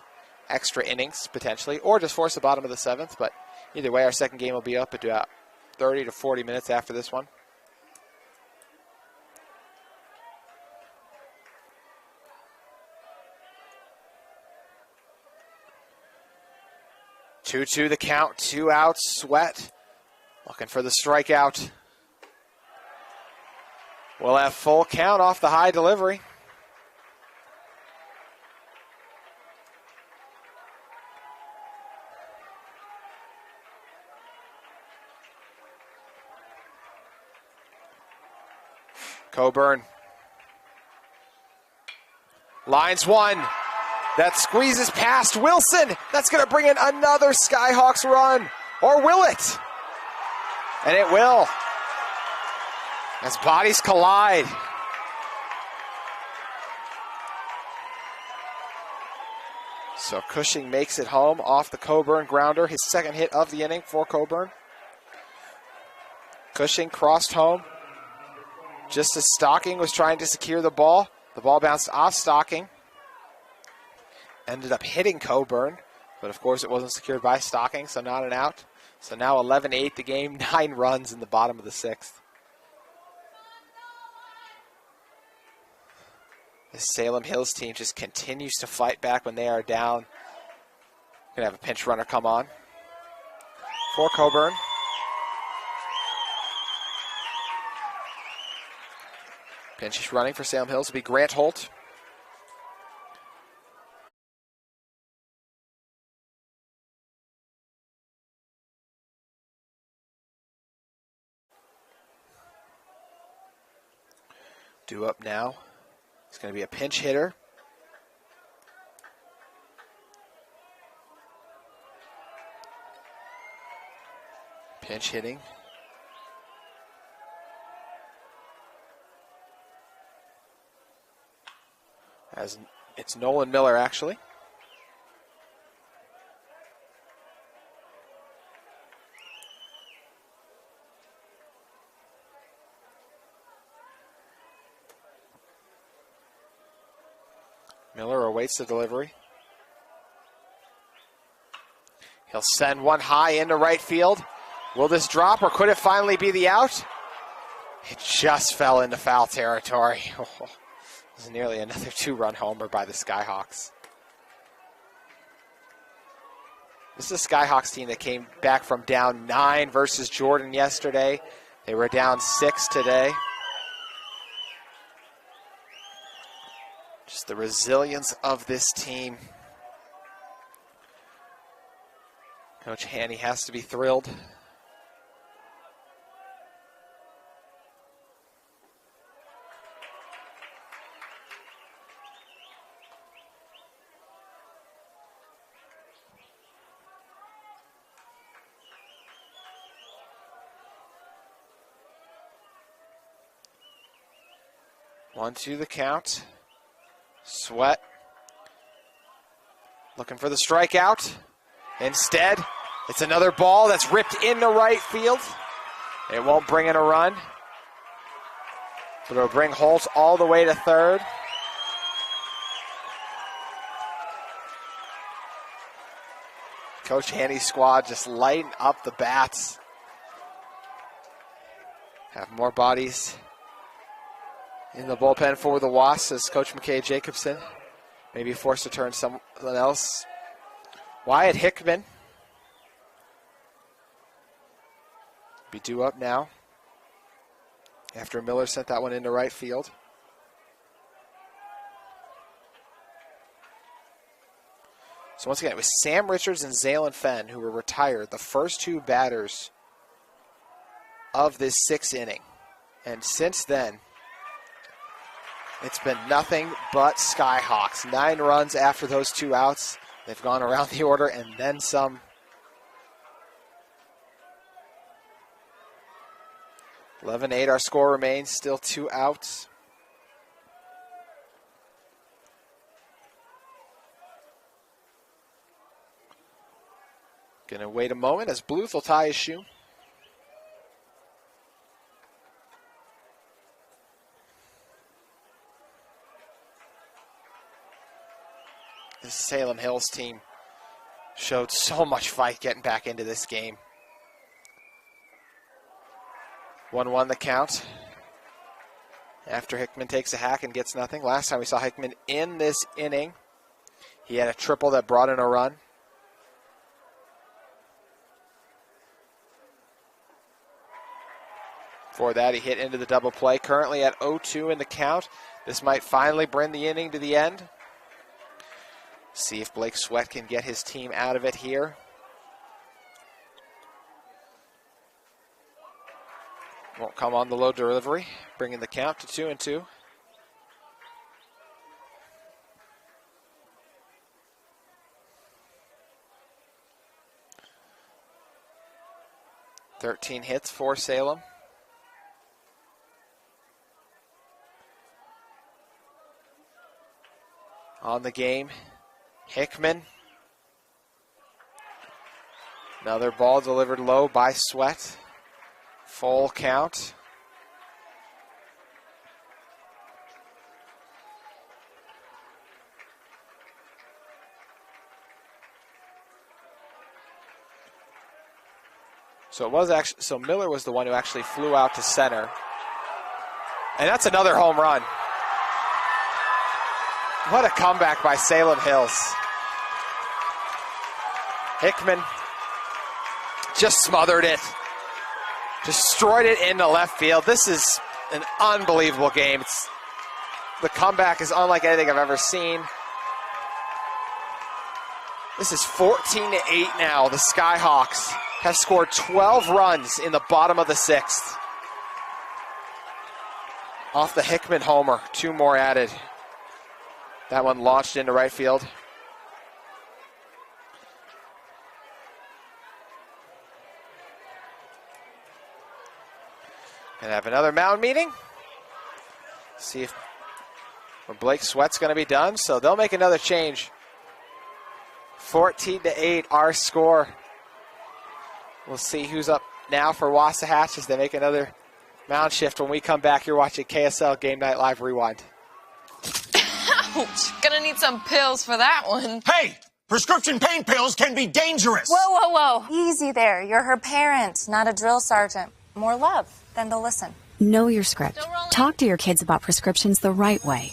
extra innings potentially, or just force the bottom of the 7th. But either way, our second game will be up at about 30 to 40 minutes after this one. Two the count, 2 outs. Sweat looking for the strikeout. We'll have full count off the high delivery. Coburn. Lines one. That squeezes past Wilson. That's going to bring in another Skyhawks run. Or will it? And it will. As bodies collide. So Cushing makes it home off the Coburn grounder. His second hit of the inning for Coburn. Cushing crossed home. Just as Stocking was trying to secure the ball. The ball bounced off Stocking. Ended up hitting Coburn, but of course it wasn't secured by Stocking, so not an out. So now 11-8 the game, 9 runs in the bottom of the 6th. The Salem Hills team just continues to fight back when they are down. Gonna have a pinch runner come on for Coburn. Pinch running for Salem Hills will be Grant Holt. Due up now. It's going to be a pinch hitter. Pinch hitting. As it's Nolan Miller, actually. Miller awaits the delivery. He'll send one high into right field. Will this drop, or could it finally be the out? It just fell into foul territory. It was nearly another 2-run homer by the Skyhawks. This is a Skyhawks team that came back from down 9 versus Jordan yesterday. They were down 6 today. Just the resilience of this team. Coach Haney has to be thrilled. One, two, the count. Sweat Looking for the strikeout. Instead, it's another ball that's ripped into right field. It won't bring in a run, but it'll bring Holtz all the way to third. Coach Haney's squad just lighting up the bats. Have more bodies in the bullpen for the Wasps as Coach McKay Jacobson may be forced to turn someone else. Wyatt Hickman be due up now after Miller sent that one into right field. So once again, it was Sam Richards and Zalen Fenn who were retired, the first two batters of this sixth inning. And since then, it's been nothing but Skyhawks. 9 runs after those 2 outs. They've gone around the order and then some. 11-8, our score remains, still 2 outs. Gonna wait a moment as Bluth will tie his shoe. The Salem Hills team showed so much fight getting back into this game. 1-1 the count after Hickman takes a hack and gets nothing. Last time we saw Hickman in this inning, he had a triple that brought in a run. For that, he hit into the double play. Currently at 0-2 in the count. This might finally bring the inning to the end. See if Blake Sweat can get his team out of it here. Won't come on the low delivery, bringing the count to 2-2. "13 hits for Salem. On the game, Hickman. Another ball delivered low by Sweat. Full count. So Miller was the one who actually flew out to center. And that's another home run. What a comeback by Salem Hills. Hickman just smothered it. Destroyed it into left field. This is an unbelievable game. The comeback is unlike anything I've ever seen. This is 14-8 now. The Skyhawks have scored 12 runs in the bottom of the 6th. Off the Hickman homer, 2 more added. That one launched into right field. Gonna have another mound meeting. See if Blake Sweat's gonna be done. So they'll make another change. 14-8, our score. We'll see who's up now for Wasatch as they make another mound shift. When we come back, you're watching KSL Game Night Live Rewind. Ouch! Gonna need some pills for that one. Hey! Prescription pain pills can be dangerous! Whoa, whoa, whoa. Easy there. You're her parent, not a drill sergeant. More love, then they'll listen. Know your script. Talk to your kids about prescriptions the right way.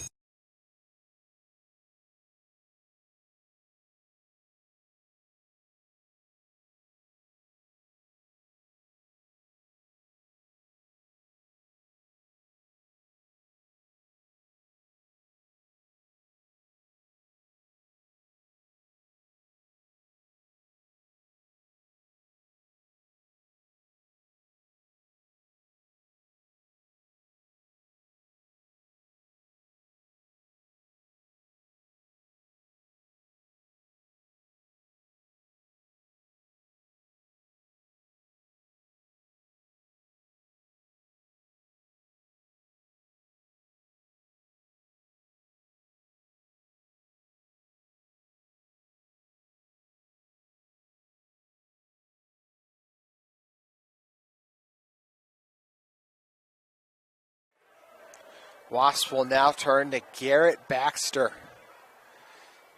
Wasps will now turn to Garrett Baxter,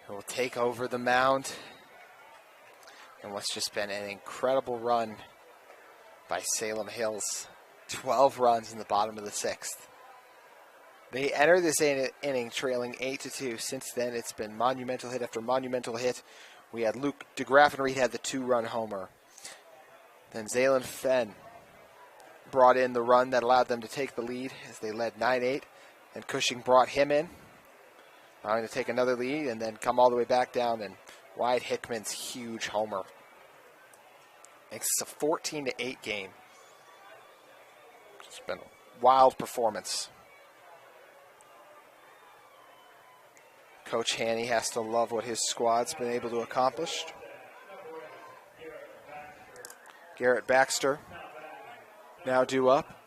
who will take over the mound in what's just been an incredible run by Salem Hills. 12 runs in the bottom of the 6th. They enter this inning trailing 8-2. Since then, it's been monumental hit after monumental hit. We had Luke DeGraffenried had the 2-run homer. Then Zaylen Fenn brought in the run that allowed them to take the lead as they led 9-8. And Cushing brought him in, allowing to take another lead and then come all the way back down. And Wyatt Hickman's huge homer makes this a 14-8 game. It's been a wild performance. Coach Haney has to love what his squad's been able to accomplish. Garrett Baxter now due up.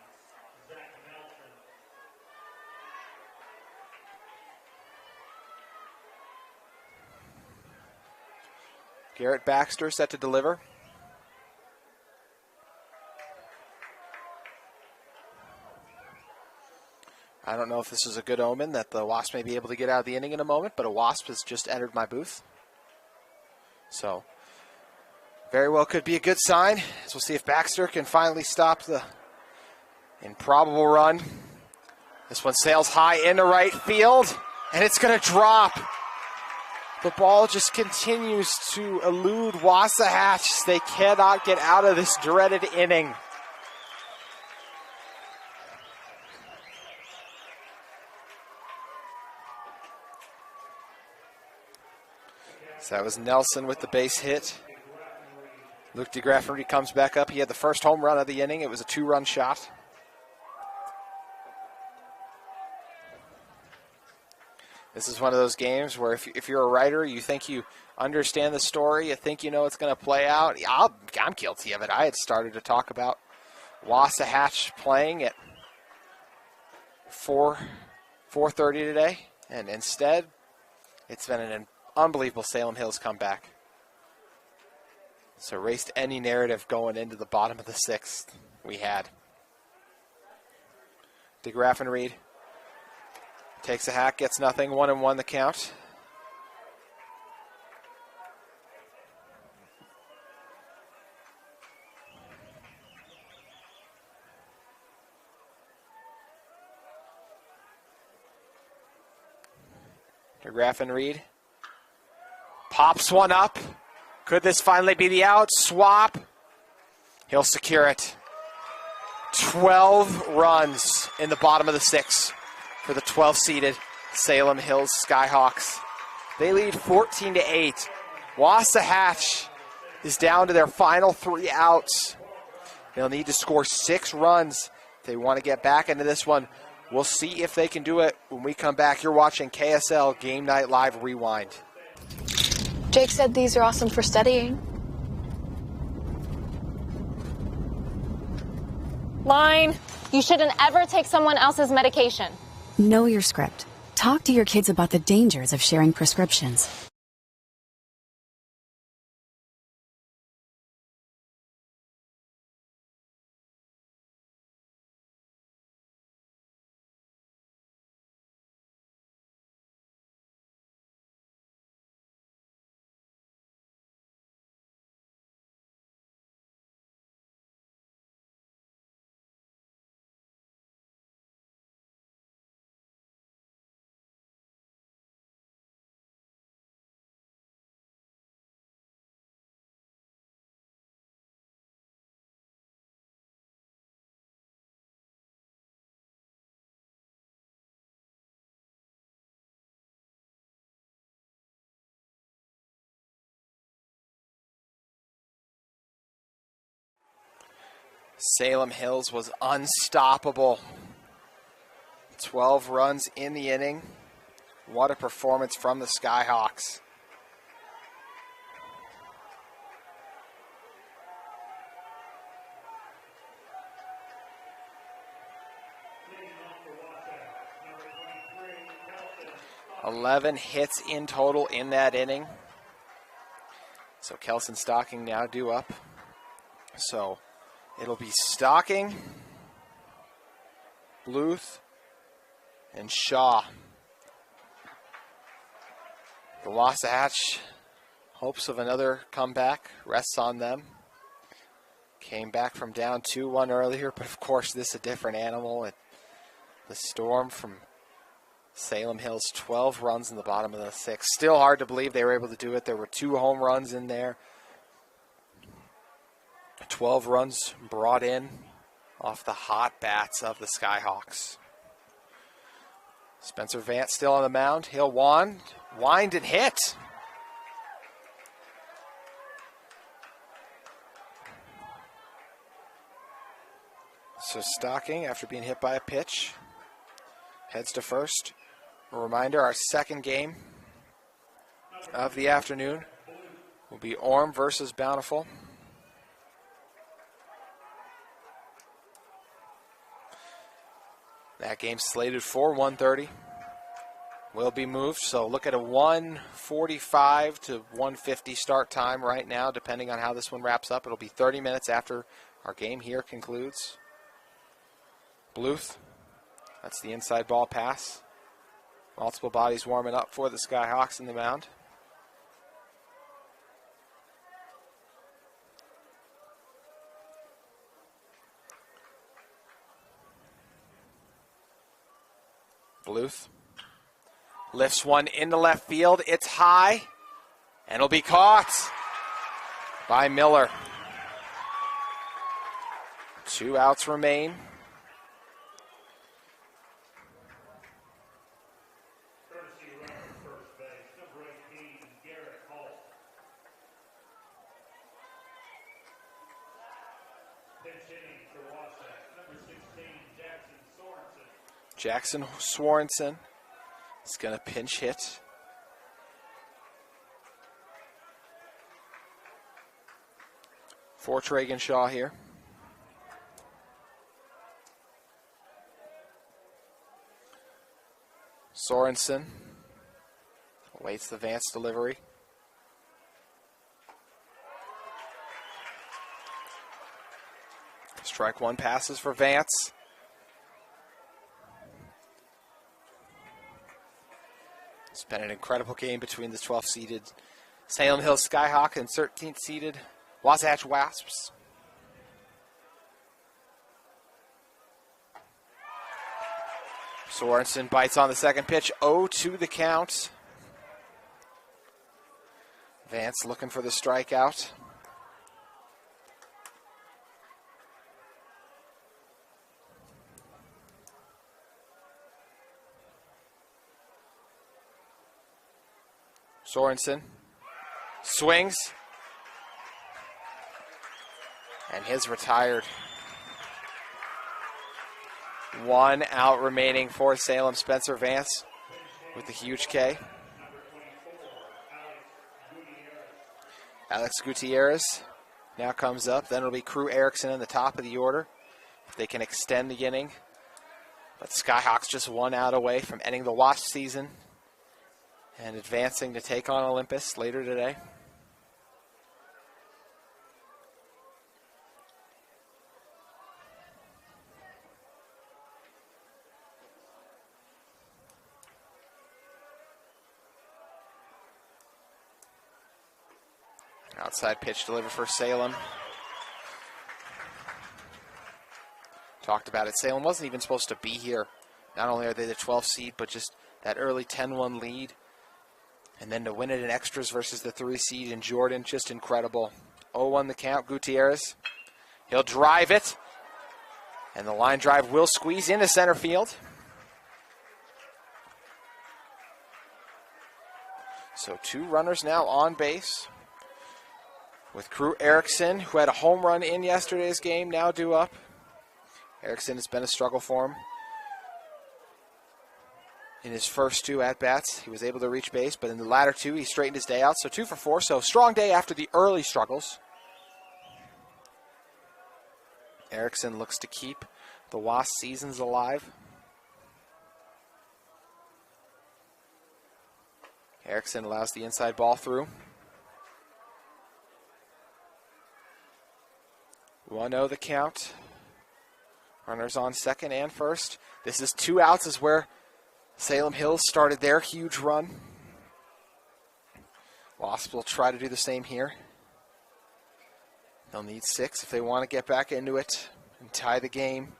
Garrett Baxter set to deliver. I don't know if this is a good omen that the Wasps may be able to get out of the inning in a moment, but a Wasp has just entered my booth. So, very well could be a good sign. So we'll see if Baxter can finally stop the improbable run. This one sails high into right field, and it's going to drop. The ball just continues to elude Wasatch. They cannot get out of this dreaded inning. So that was Nelson with the base hit. Luke DeGraffenried comes back up. He had the first home run of the inning. It was a 2-run shot. This is one of those games where if you're a writer, you think you understand the story, you think you know it's going to play out. I'm guilty of it. I had started to talk about Wasatch playing at 4:30 today, and instead it's been an unbelievable Salem Hills comeback. So erased any narrative going into the bottom of the 6th we had. DeGraffenried takes a hack, gets nothing, 1-1 the count. DeGraffenried pops one up. Could this finally be the out? Swap. He'll secure it. 12 runs in the bottom of the 6th for the 12th-seeded Salem Hills Skyhawks. They lead 14-8. Wasatch is down to their final 3 outs. They'll need to score 6 runs if they want to get back into this one. We'll see if they can do it when we come back. You're watching KSL Game Night Live Rewind. Jake said these are awesome for studying. Line, you shouldn't ever take someone else's medication. Know your script. Talk to your kids about the dangers of sharing prescriptions. Salem Hills was unstoppable. 12 runs in the inning. What a performance from the Skyhawks. $11 hits in total in that inning. So Kelson Stocking now due up. So it'll be Stocking, Bluth, and Shaw. The Wasatch hopes of another comeback rests on them. Came back from down 2-1 earlier, but of course this is a different animal. The Storm from Salem Hills, 12 runs in the bottom of the 6th. Still hard to believe they were able to do it. There were 2 home runs in there. 12 runs brought in off the hot bats of the Skyhawks. Spencer Vance still on the mound. He'll wind and hit. So Stocking, after being hit by a pitch, heads to first. A reminder, our second game of the afternoon will be Orem versus Bountiful. That game's slated for 1:30. Will be moved, so look at a 1:45 to 1:50 start time right now, depending on how this one wraps up. It'll be 30 minutes after our game here concludes. Bluth, that's the inside ball pass. Multiple bodies warming up for the Skyhawks in the mound. Bluth lifts one into left field. It's high, and it'll be caught by Miller. 2 outs remain. Jackson Swarrenson is going to pinch hit. For Tragan Shaw here. Sorensen awaits the Vance delivery. Strike one passes for Vance. It's been an incredible game between the 12th-seeded Salem Hills Skyhawk and 13th-seeded Wasatch Wasps. Sorensen bites on the second pitch, 0-2 the count. Vance looking for the strikeout. Sorensen swings, and his retired. 1 out remaining for Salem. Spencer Vance with the huge K. Alex Gutierrez now comes up. Then it'll be Crew Erickson in the top of the order, if they can extend the inning. But Skyhawks just 1 out away from ending the Wasp season and advancing to take on Olympus later today. Outside pitch delivered for Salem. Talked about it. Salem wasn't even supposed to be here. Not only are they the 12th seed, but just that early 10-1 lead. And then to win it in extras versus the 3 seed in Jordan, just incredible. 0-1 the count, Gutierrez. He'll drive it. And the line drive will squeeze into center field. So 2 runners now on base. With Crew Erickson, who had a home run in yesterday's game, now due up. Erickson has been a struggle for him. In his first 2 at-bats, he was able to reach base, but in the latter 2, he straightened his day out, so 2 for 4. So strong day after the early struggles. Erickson looks to keep the Wasp seasons alive. Erickson allows the inside ball through. 1-0 the count. Runners on second and first. This is 2 outs is where Salem Hills started their huge run. Wasps will try to do the same here. They'll need 6 if they want to get back into it and tie the game.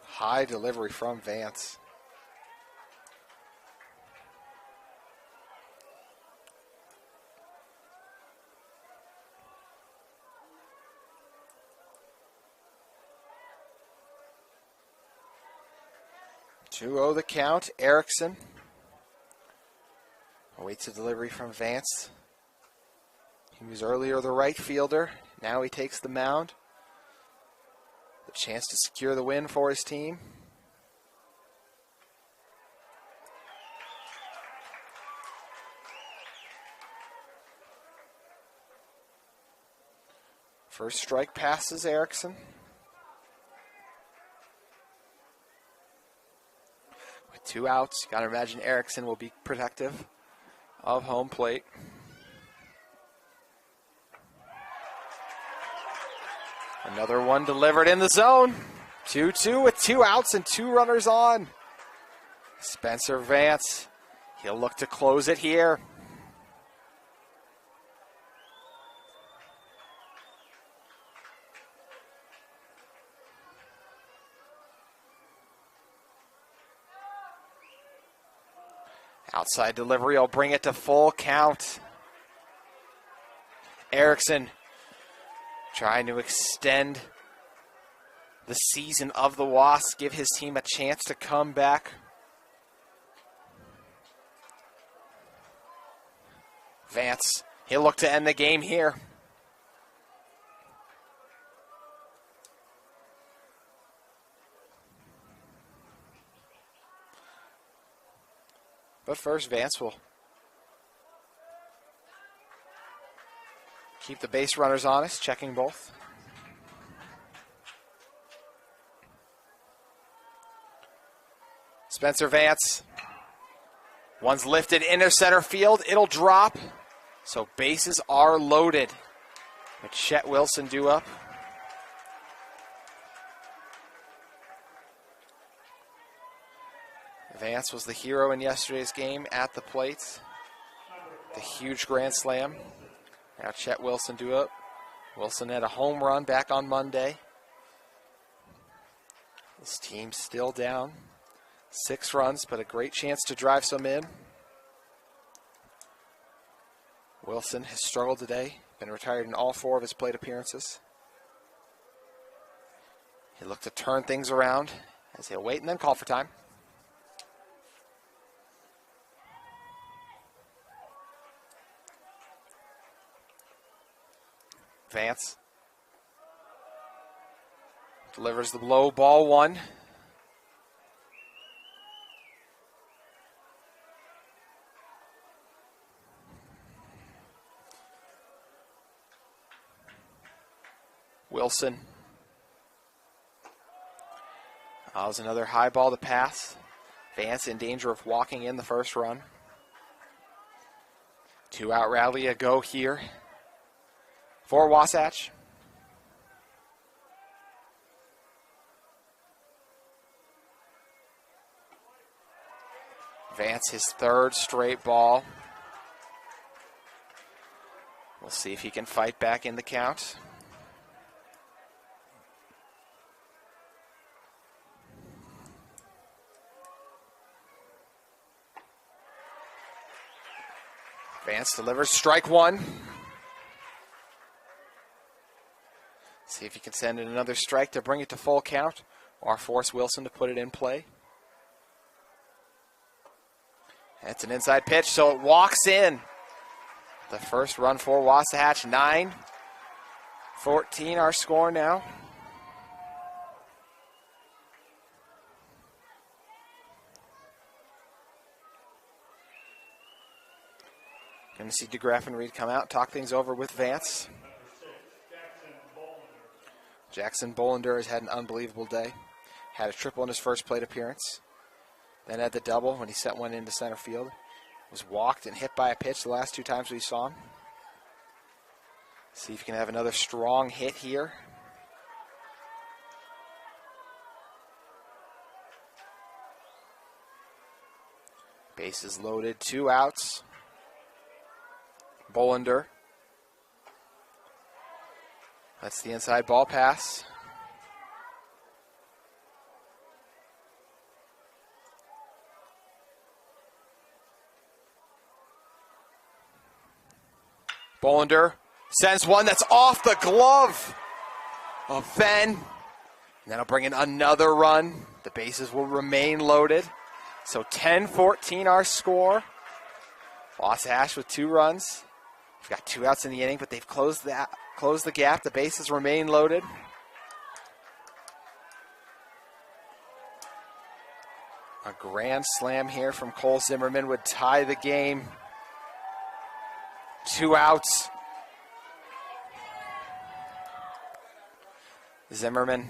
High delivery from Vance. Two-0 the count. Erickson awaits a delivery from Vance. He was earlier the right fielder. Now he takes the mound. The chance to secure the win for his team. First strike passes Erickson. With 2 outs, you got to imagine Erickson will be protective of home plate. Another one delivered in the zone. 2-2 with 2 outs and 2 runners on. Spencer Vance, he'll look to close it here. Outside delivery will bring it to full count. Erickson trying to extend the season of the Wasps, give his team a chance to come back. Vance, he'll look to end the game here. But first, Vance will keep the base runners honest, checking both. Spencer Vance. One's lifted into center field. It'll drop. So bases are loaded. With Chet Wilson due up. Vance was the hero in yesterday's game at the plate. The huge grand slam. Now Chet Wilson due up. Wilson had a home run back on Monday. This team's still down. 6 runs, but a great chance to drive some in. Wilson has struggled today. Been retired in all 4 of his plate appearances. He'll look to turn things around as he'll wait and then call for time. Vance delivers the low ball 1. Wilson. That was another high ball to pass. Vance in danger of walking in the first run. 2-out rally a go here for Wasatch. Vance his 3rd straight ball. We'll see if he can fight back in the count. Vance delivers strike 1. See if he can send in another strike to bring it to full count or force Wilson to put it in play. That's an inside pitch, so it walks in. The first run for Wasatch, 9-14 our score now. Going to see DeGraff and Reed come out, talk things over with Vance. Jackson Bollinger has had an unbelievable day. Had a triple in his first plate appearance. Then had the double when he sent one into center field. Was walked and hit by a pitch the last 2 times we saw him. See if he can have another strong hit here. Bases loaded, 2 outs. Bolander. That's the inside ball pass. Bolander sends one that's off the glove of Fenn. And that'll bring in another run. The bases will remain loaded. So 10-14 our score. Wasatch with 2 runs. We've got 2 outs in the inning, but they've closed the gap. The bases remain loaded. A grand slam here from Cole Zimmerman would tie the game. 2 outs. Zimmerman.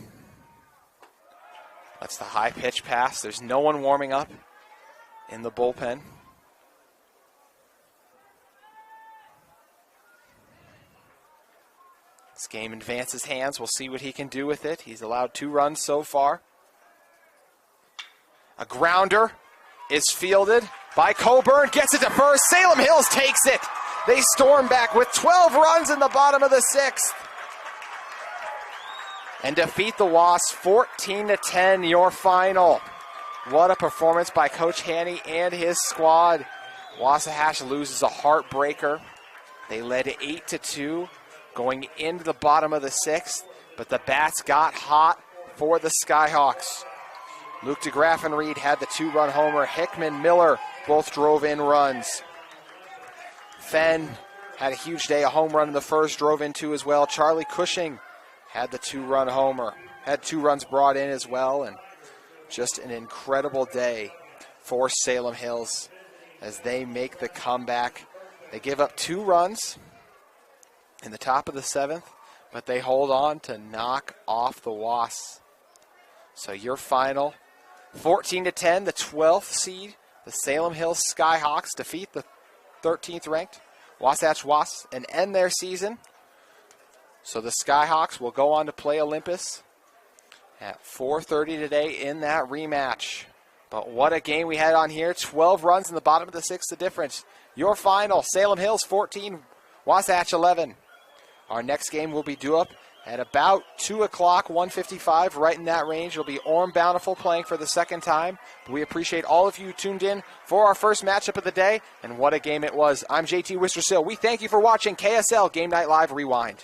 That's the high pitch pass. There's no one warming up in the bullpen. This game in Vance's hands. We'll see what he can do with it. He's allowed 2 runs so far. A grounder is fielded by Coburn. Gets it to first. Salem Hills takes it. They storm back with 12 runs in the bottom of the 6th. And defeat the Wasps 14-10, your final. What a performance by Coach Haney and his squad. Wasatch loses a heartbreaker. They led 8-2 going into the bottom of the 6th, but the bats got hot for the Skyhawks. Luke DeGraff and Reed had the 2-run homer. Hickman, Miller both drove in runs. Fenn had a huge day, a home run in the first, drove in 2 as well. Charlie Cushing had the 2-run homer, had 2 runs brought in as well, and just an incredible day for Salem Hills as they make the comeback. They give up 2 runs in the top of the 7th, but they hold on to knock off the Wasps. So your final, 14-10, the 12th seed, the Salem Hills Skyhawks defeat the 13th ranked Wasatch Wasps and end their season. So the Skyhawks will go on to play Olympus at 4:30 today in that rematch. But what a game we had on here. 12 runs in the bottom of the 6th, the difference. Your final, Salem Hills 14, Wasatch 11. Our next game will be due up at about 2 o'clock, 1:55, right in that range. It'll be Orem Bountiful playing for the 2nd time. But we appreciate all of you tuned in for our first matchup of the day, and what a game it was. I'm JT Wistersill. We thank you for watching KSL Game Night Live Rewind.